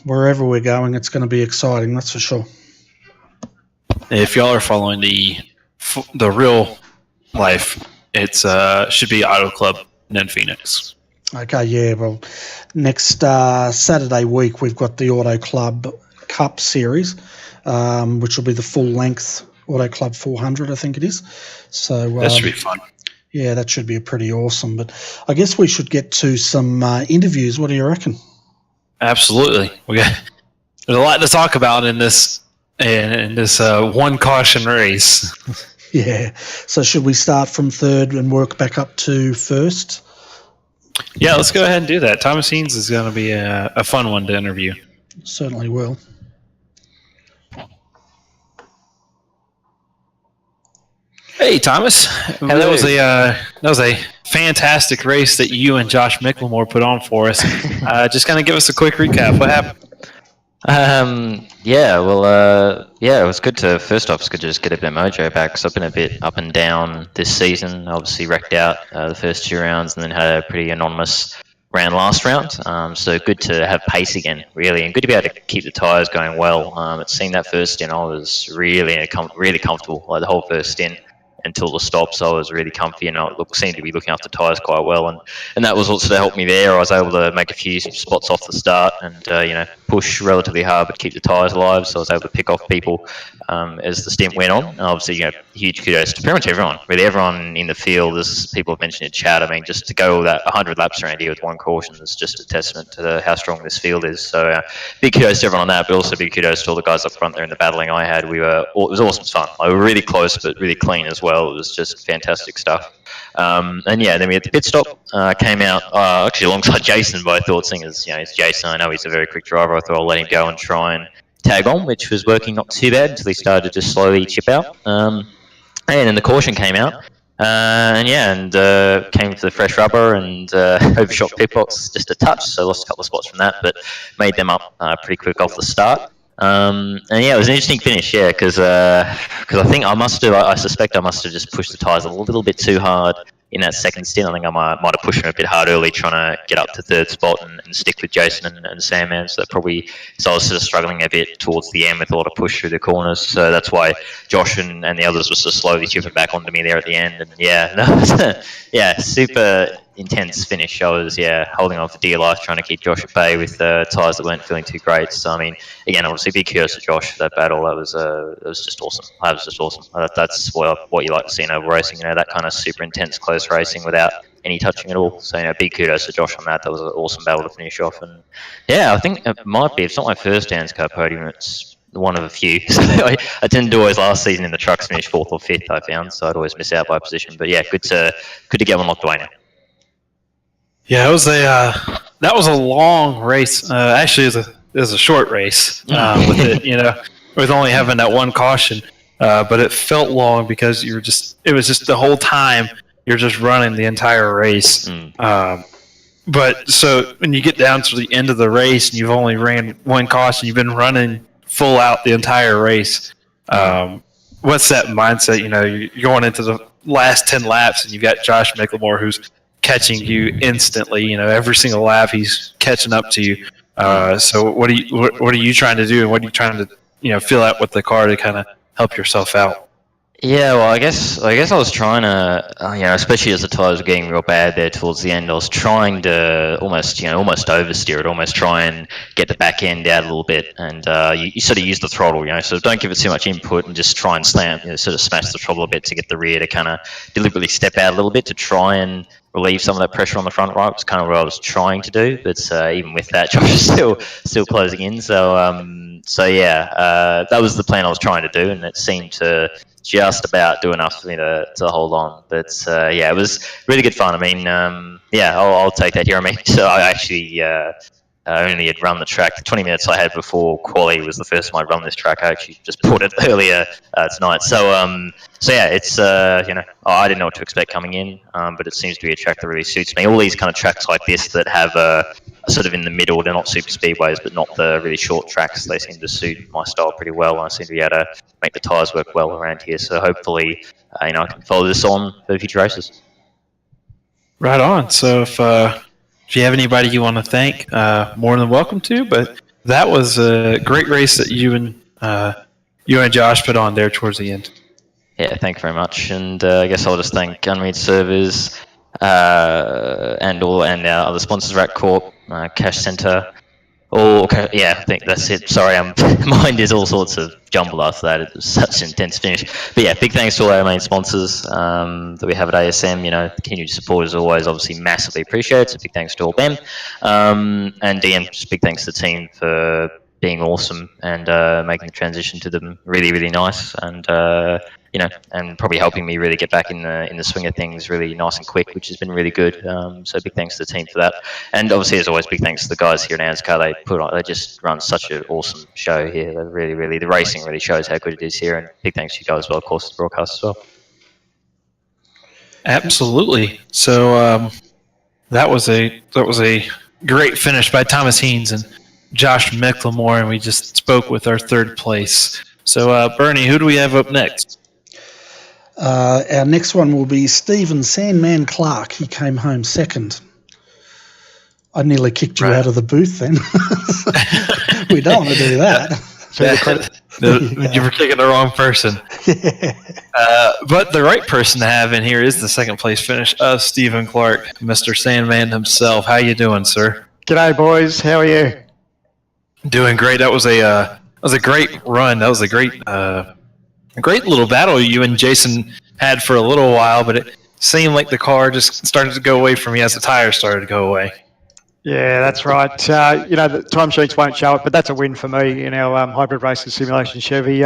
wherever we're going, it's going to be exciting, that's for sure. If y'all are following the real life, it's should be Auto Club in Phoenix. Okay, yeah, well, next Saturday week we've got the Auto Club Cup Series, which will be the full-length Auto Club 400, I think it is. So that should be fun. Yeah, that should be pretty awesome. But I guess we should get to some interviews. What do you reckon? Absolutely. There's a lot to talk about in this one caution race. Yeah. So should we start from third and work back up to first? Yeah, let's go ahead and do that. Thomas Heens is going to be a fun one to interview. Certainly will. Hey, Thomas. Hello. That was a fantastic race that you and Josh Micklemore put on for us. Just kind of give us a quick recap. What happened? It was good to, first off, it's good to just get a bit of mojo back, because I've been a bit up and down this season. Obviously wrecked out the first 2 rounds and then had a pretty anonymous round last round. So good to have pace again, really, and good to be able to keep the tyres going well. It seemed that first stint I was really comfortable, like the whole first stint until the stops. I was really comfy, and I seemed to be looking after tyres quite well, and that was also to help me there. I was able to make a few spots off the start and push relatively hard but keep the tyres alive, so I was able to pick off people as the stint went on. And obviously, huge kudos to pretty much everyone, really everyone in the field. As people have mentioned in chat, I mean, just to go that 100 laps around here with one caution is just a testament to how strong this field is. So big kudos to everyone on that, but also big kudos to all the guys up front there in the battling I had. It was awesome fun. We were really close but really clean as well. It was just fantastic stuff. Then we had the pit stop, came out actually alongside Jason, but I thought, seeing as it's Jason, I know he's a very quick driver, I thought I'll let him go and try and tag on, which was working not too bad until he started to just slowly chip out. And then the caution came out, came to the fresh rubber and overshot pit box just a touch, so lost a couple of spots from that, but made them up pretty quick off the start. It was an interesting finish, because I suspect I must have just pushed the tyres a little bit too hard in that second stint. I think I might have pushed them a bit hard early, trying to get up to third spot and stick with Jason and Sandman. So I was sort of struggling a bit towards the end with a lot of push through the corners. So that's why Josh and the others were sort of slowly chipping back onto me there at the end. And super intense finish. I was holding on for dear life, trying to keep Josh at bay with tyres that weren't feeling too great. So I mean, again, obviously big kudos to Josh for that battle. That was just awesome. That was just awesome. That's what you like to see in oval racing. That kind of super intense close racing without any touching at all. So big kudos to Josh on that. That was an awesome battle to finish off. And I think it might be, if it's not my first ANZCAR podium, it's one of a few. So I tend to always last season in the trucks finish 4th or 5th, I found. So I'd always miss out by position. But good to get one locked away now. Yeah, that was a long race. Actually, it was a short race with it, with only having that one caution. But it felt long because it was just the whole time you're just running the entire race. But so when you get down to the end of the race and you've only ran one caution, you've been running full out the entire race. What's that mindset? You're going into the last 10 laps and you've got Josh McLemore who's catching you instantly. Every single lap he's catching up to you. So what are you trying to do, and what are you trying to fill out with the car to kind of help yourself out? Yeah, well, I guess I was trying to, especially as the tires were getting real bad there towards the end, I was trying to almost oversteer it, almost try and get the back end out a little bit, and you sort of use the throttle, so don't give it too much input and just try and slam, sort of smash the throttle a bit to get the rear to kind of deliberately step out a little bit to try and relieve some of that pressure on the front right. It's kind of what I was trying to do, but even with that, Josh is still closing in. So that was the plan I was trying to do, and it seemed to just about do enough for me to hold on. But it was really good fun. I mean, I'll take that here. I mean, so I actually only had run the track. The 20 minutes I had before quali was the first time I'd run this track. I actually just bought it earlier tonight. It's I didn't know what to expect coming in, but it seems to be a track that really suits me. All these kind of tracks like this that have sort of in the middle, they're not super speedways, but not the really short tracks. They seem to suit my style pretty well, and I seem to be able to make the tyres work well around here. So hopefully, I can follow this on for future races. Right on. So if you have anybody you want to thank, more than welcome to. But that was a great race that you and Josh put on there towards the end. Yeah, thank you very much. And I guess I'll just thank Gunmead Servers and our other sponsors, Rd4, Cash Center. I think that's it. Sorry, mind is all sorts of jumbled after that. It was such an intense finish. But yeah, big thanks to all our main sponsors that we have at ASM. The continued support is always obviously massively appreciated. So big thanks to all them. And DM, just big thanks to the team for being awesome and making the transition to them really, really nice. And and probably helping me really get back in the swing of things really nice and quick, which has been really good. So big thanks to the team for that. And obviously, as always, big thanks to the guys here at ANZCAR. They just run such an awesome show here. They really, the racing really shows how good it is here. And big thanks to you guys as well, of course, the broadcast as well. Absolutely. So that was a great finish by Thomas Heens and Josh McLemore, and we just spoke with our third place. So Bernie, who do we have up next? Our next one will be Stephen Sandman Clark. He came home second. I nearly kicked you out of the booth then. We don't want to do that. You were kicking the wrong person. But the right person to have in here is the second place finish of Stephen Clark, Mr. Sandman himself. How you doing, sir? G'day, boys. How are you? Doing great. That was a great run. That was a great little battle you and Jason had for a little while, but it seemed like the car just started to go away from me as the tires started to go away. Yeah, that's right. The timesheets won't show it, but that's a win for me in our hybrid racing simulation Chevy.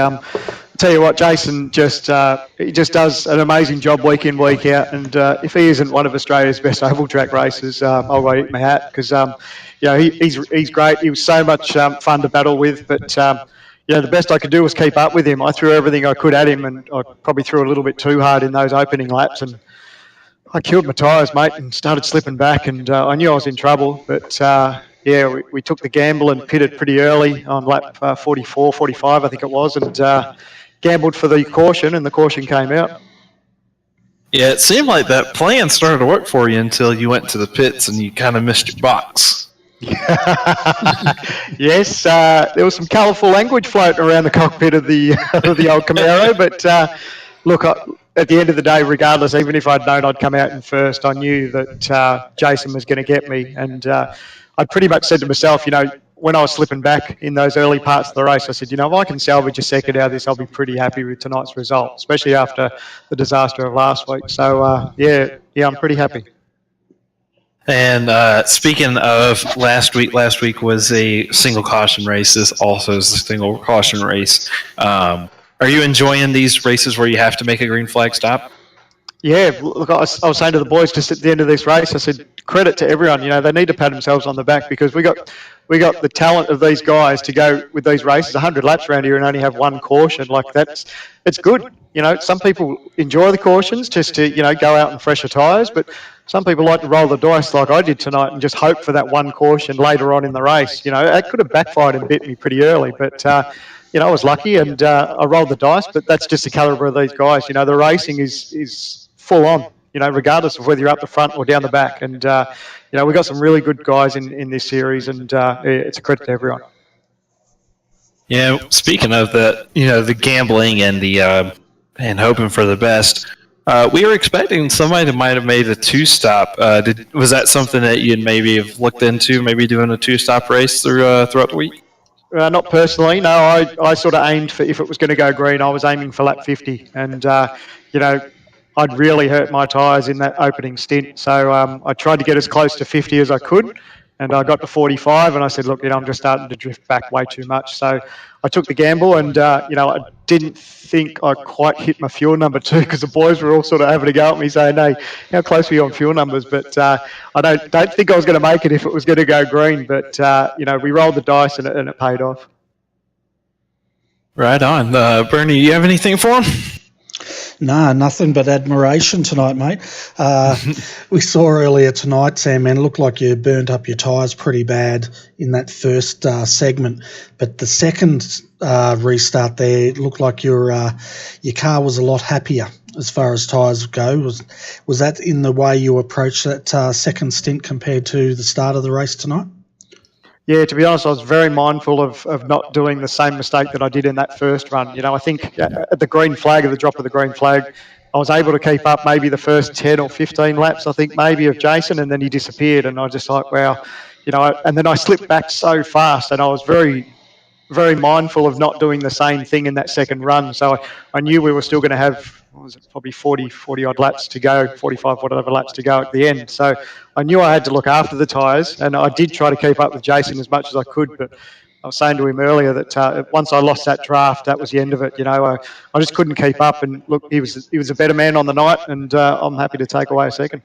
Tell you what, Jason just does an amazing job week in, week out, and if he isn't one of Australia's best oval track racers, I'll go eat my hat, because he's great. He was so much fun to battle with, but the best I could do was keep up with him. I threw everything I could at him, and I probably threw a little bit too hard in those opening laps, and I killed my tyres, mate, and started slipping back, and I knew I was in trouble. But, we took the gamble and pitted pretty early on lap 44, 45, I think it was, and gambled for the caution, and the caution came out. Yeah, it seemed like that plan started to work for you until you went to the pits and you kind of missed your box. Yes, there was some colourful language floating around the cockpit of the old Camaro, but look, at the end of the day, regardless, even if I'd known I'd come out in first, I knew that Jason was going to get me, and I pretty much said to myself, when I was slipping back in those early parts of the race, I said, if I can salvage a second out of this, I'll be pretty happy with tonight's result, especially after the disaster of last week. So, I'm pretty happy. And speaking of last week was a single caution race. This also is a single caution race. Are you enjoying these races where you have to make a green flag stop? Yeah, look, I was saying to the boys just at the end of this race, I said, credit to everyone. They need to pat themselves on the back because we got the talent of these guys to go with these races 100 laps around here and only have one caution. Like it's good. Some people enjoy the cautions just to go out and fresher tyres, but some people like to roll the dice like I did tonight and just hope for that one caution later on in the race. It could have backfired and bit me pretty early, but. I was lucky and I rolled the dice, but that's just the calibre of these guys. The racing is full on, regardless of whether you're up the front or down the back. And, we've got some really good guys in this series, and it's a credit to everyone. Yeah, speaking of the gambling and the and hoping for the best, we were expecting somebody that might have made a two-stop. Was that something that you'd maybe have looked into, maybe doing a two-stop race throughout the week? Not personally, no. I sort of aimed for, if it was going to go green, I was aiming for lap 50. And, I'd really hurt my tyres in that opening stint. So I tried to get as close to 50 as I could. And I got to 45 and I said, look, I'm just starting to drift back way too much. So I took the gamble and, I didn't think I quite hit my fuel number 2 because the boys were all sort of having a go at me saying, hey, how close were you on fuel numbers? But I don't think I was going to make it if it was going to go green. But, we rolled the dice and it paid off. Right on. Bernie, you have anything for him? No, nothing but admiration tonight, mate. We saw earlier tonight, Sam, man, it looked like you burnt up your tyres pretty bad in that first segment. But the second restart there, it looked like your car was a lot happier as far as tyres go. Was that in the way you approached that second stint compared to the start of the race tonight? Yeah, to be honest, I was very mindful of not doing the same mistake that I did in that first run. I think at the green flag, at the drop of the green flag, I was able to keep up maybe the first 10 or 15 laps, I think, maybe of Jason, and then he disappeared. And I just like, wow, and then I slipped back so fast, and I was very, very mindful of not doing the same thing in that second run. So I knew we were still going to have, probably 40 odd laps to go, 45 whatever laps to go at the end. So I knew I had to look after the tyres, and I did try to keep up with Jason as much as I could, but I was saying to him earlier that once I lost that draft, that was the end of it. I just couldn't keep up, and look, he was a better man on the night, and I'm happy to take away a second.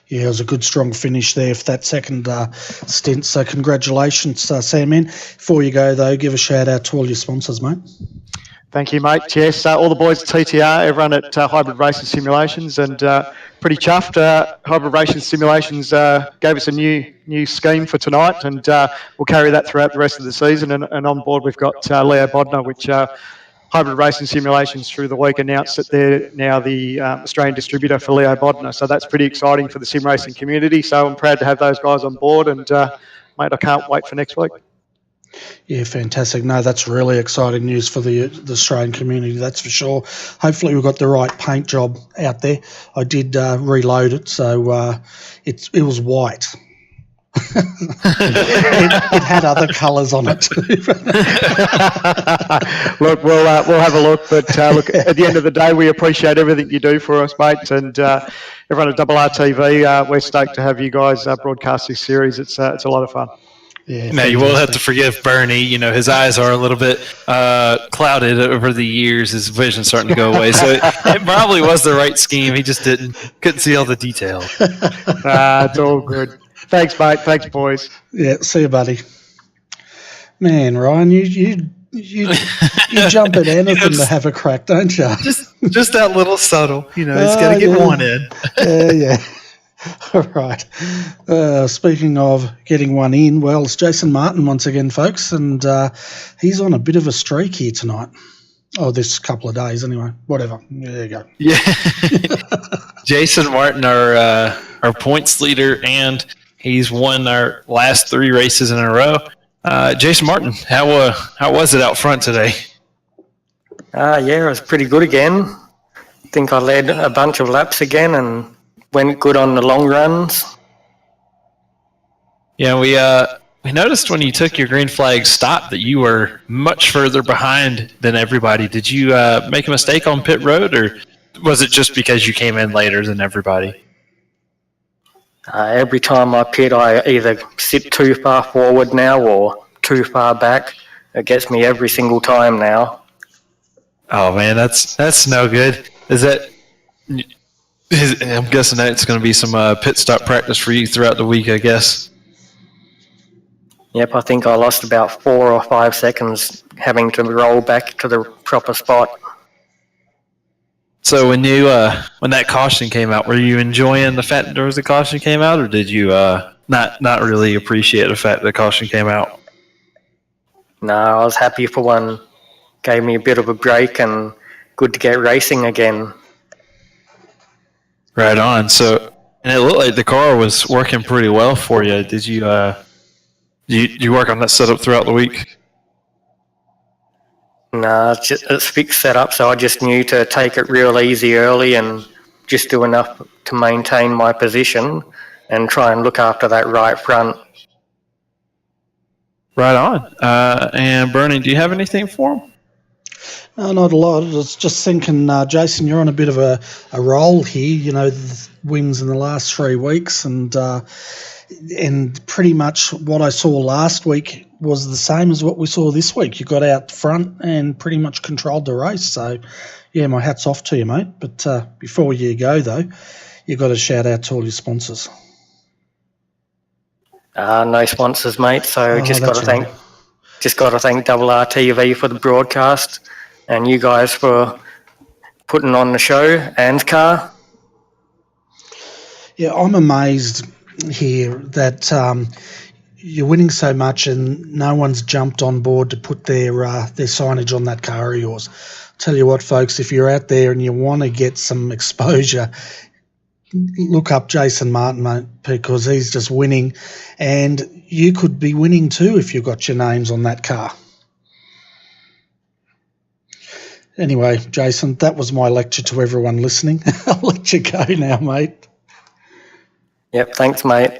Yeah, it was a good, strong finish there for that second stint. So congratulations, Sam. Before you go, though, give a shout-out to all your sponsors, mate. Thank you, mate. Yes, all the boys at TTR, everyone at Hybrid Racing Simulations, and pretty chuffed. Hybrid Racing Simulations gave us a new scheme for tonight, and we'll carry that throughout the rest of the season. And on board we've got Leo Bodner, which Hybrid Racing Simulations through the week announced that they're now the Australian distributor for Leo Bodner. So that's pretty exciting for the sim racing community. So I'm proud to have those guys on board, and mate, I can't wait for next week. Yeah, fantastic. No, that's really exciting news for the Australian community, that's for sure. Hopefully we've got the right paint job out there. I did reload it, so it was white. it had other colours on it too. Look, we'll have a look, but look, at the end of the day, we appreciate everything you do for us, mate, and everyone at RRTV, we're stoked to have you guys broadcast this series. It's a lot of fun. Yeah, now, you will have to forgive Bernie. His eyes are a little bit clouded over the years. His vision's starting to go away. So it probably was the right scheme. He just couldn't see all the details. It's all good. Thanks, mate. Thanks, boys. Yeah, see you, buddy. Man, Ryan, you jump at anything to have a crack, don't you? Just that little subtle. He's got to get one in. Yeah. All right. Speaking of getting one in, well, it's Jason Martin once again, folks, and he's on a bit of a streak here tonight. Oh, this couple of days anyway. Whatever. There you go. Yeah. Jason Martin, our points leader, and he's won our last 3 races in a row. Jason Martin, how was it out front today? Yeah, it was pretty good again. I think I led a bunch of laps again and went good on the long runs. Yeah, we noticed when you took your green flag stop that you were much further behind than everybody. Did you make a mistake on pit road, or was it just because you came in later than everybody? Every time I pit, I either sit too far forward now or too far back. It gets me every single time now. Oh man, that's no good. I'm guessing that it's going to be some pit stop practice for you throughout the week, I guess. Yep, I think I lost about 4 or 5 seconds having to roll back to the proper spot. So when that caution came out, were you enjoying the fact that there was a caution came out, or did you not really appreciate the fact that the caution came out? No, I was happy for one. Gave me a bit of a break and good to get racing again. Right on. So, and it looked like the car was working pretty well for you. Did you you work on that setup throughout the week? No, it's fixed setup, so I just knew to take it real easy early and just do enough to maintain my position and try and look after that right front. Right on. And Bernie, do you have anything for him? No, not a lot. I was just thinking, Jason, you're on a bit of a roll here. You know, the wins in the last 3 weeks, and pretty much what I saw last week was the same as what we saw this week. You got out front and pretty much controlled the race. So, yeah, my hat's off to you, mate. But before you go, though, you got to shout out to all your sponsors. No sponsors, mate. So just got to right. thank RRTV for the broadcast, and you guys for putting on the show, ANZCAR. Yeah, I'm amazed here that you're winning so much and no one's jumped on board to put their signage on that car of yours. Tell you what, folks, if you're out there and you want to get some exposure, look up Jason Martin, mate, because he's just winning, and you could be winning too if you got your names on that car. Anyway, Jason, that was my lecture to everyone listening. I'll let you go now, mate. Yep, thanks, mate.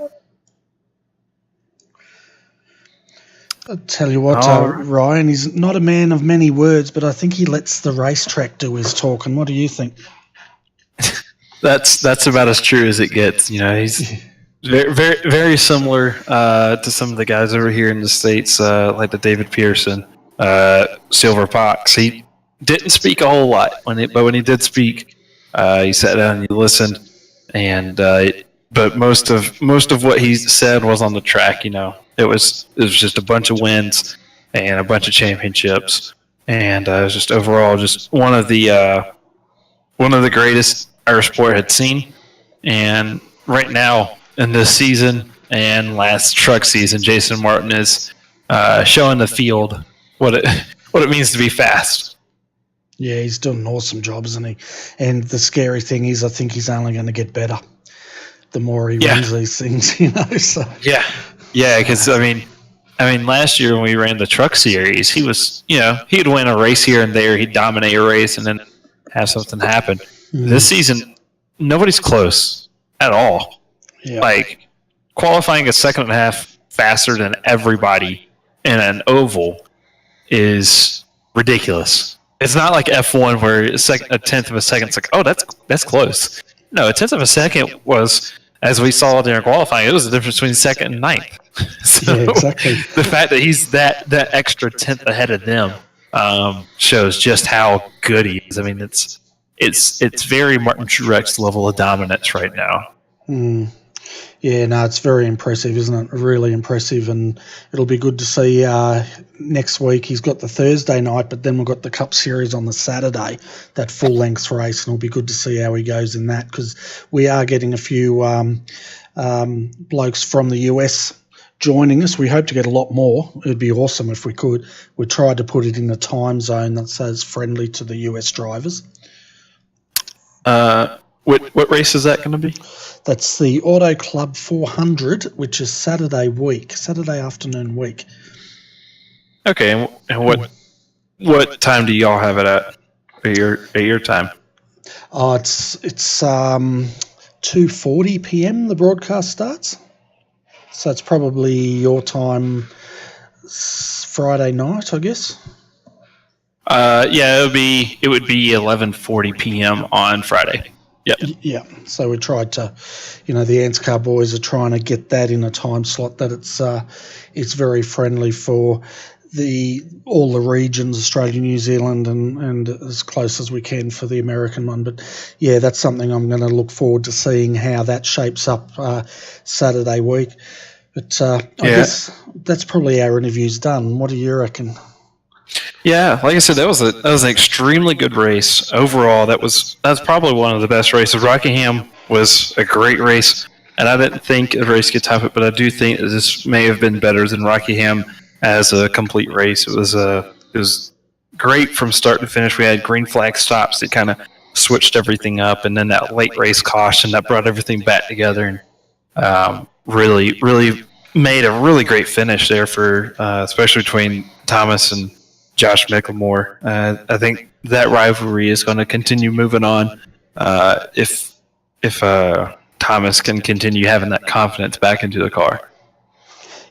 I'll tell you what, Ryan, he's not a man of many words, but I think he lets the racetrack do his talking. What do you think? That's about as true as it gets. You know, he's very, very, very similar to some of the guys over here in the States, like the David Pearson, Silver Fox. He didn't speak a whole lot, but when he did speak, he sat down and he listened. And but most of what he said was on the track. You know, it was just a bunch of wins and a bunch of championships, and it was just overall just one of the greatest our sport had seen. And right now in this season and last truck season, Jason Martin is showing the field what it means to be fast. Yeah, he's doing an awesome job, isn't he? And the scary thing is, I think he's only going to get better the more he wins these things, you know. So yeah, because I mean, last year when we ran the truck series, he was, you know, he'd win a race here and there, he'd dominate a race, and then have something happen. This season, nobody's close at all. Yeah. Like, qualifying a second and a half faster than everybody in an oval is ridiculous. It's not like F1 where a tenth of a second is like, oh, that's close. No, a tenth of a second was, as we saw during qualifying, it was the difference between second and ninth. So yeah, exactly. The fact that he's that extra tenth ahead of them shows just how good he is. I mean, it's very Martin Truex level of dominance right now. Yeah, no, it's very impressive, isn't it? Really impressive, and it'll be good to see next week. He's got the Thursday night, but then we've got the Cup Series on the Saturday, that full-length race, and it'll be good to see how he goes in that, because we are getting a few blokes from the US joining us. We hope to get a lot more. It would be awesome if we could. We tried to put it in a time zone that says friendly to the US drivers. What race is that going to be? That's the Auto Club 400, which is Saturday afternoon week. Okay, and what time do y'all have it at your time? Oh, it's 2:40 p.m. the broadcast starts, so it's probably your time, Friday night, I guess. Yeah, it would be 11:40 p.m. on Friday. Yep. Yeah. So we tried to, the ANZCAR boys are trying to get that in a time slot that it's very friendly for all the regions, Australia, New Zealand, and as close as we can for the American one. But yeah, that's something I'm going to look forward to seeing how that shapes up Saturday week. But I guess that's probably our interviews done. What do you reckon? Yeah, like I said, that was an extremely good race overall. That's probably one of the best races. Rockingham was a great race, and I didn't think the race could top it, but I do think that this may have been better than Rockingham as a complete race. It was great from start to finish. We had green flag stops that kind of switched everything up, and then that late race caution that brought everything back together, and really made a really great finish there for especially between Thomas and Josh Micklemore. I think that rivalry is going to continue moving on if Thomas can continue having that confidence back into the car.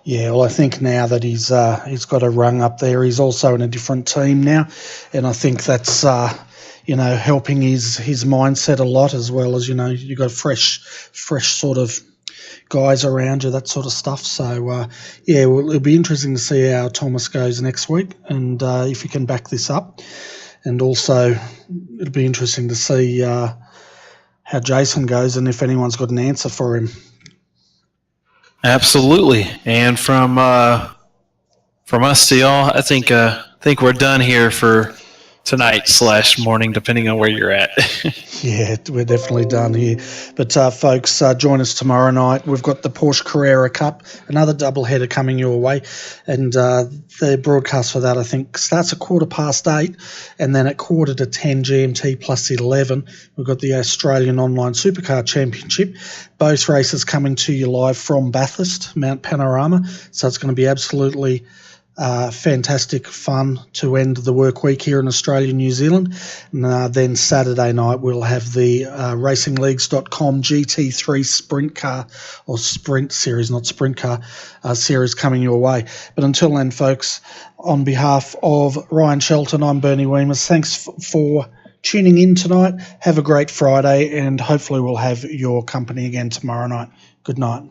Yeah, well, I think now that he's got a rung up there, he's also in a different team now, and I think that's helping his mindset a lot, as well as you got fresh sort of guys around you, that sort of stuff. So it'll be interesting to see how Thomas goes next week, and if he can back this up, and also it'll be interesting to see how Jason goes and if anyone's got an answer for him. Absolutely, and from us to y'all, I think we're done here for tonight/morning, depending on where you're at. Yeah, we're definitely done here. But folks, join us tomorrow night. We've got the Porsche Carrera Cup, another doubleheader coming your way, and the broadcast for that, I think, starts at 8:15, and then at 9:45 GMT plus 11, we've got the Australian Online Supercar Championship. Both races coming to you live from Bathurst, Mount Panorama, so it's going to be absolutely fantastic fun to end the work week here in Australia and New Zealand. And then Saturday night we'll have the racingleagues.com GT3 sprint car, or sprint series, not sprint car, series coming your way. But until then, folks, on behalf of Ryan Shelton, I'm Bernie Weemers. Thanks for tuning in tonight. Have a great Friday, and hopefully we'll have your company again tomorrow night. Good night.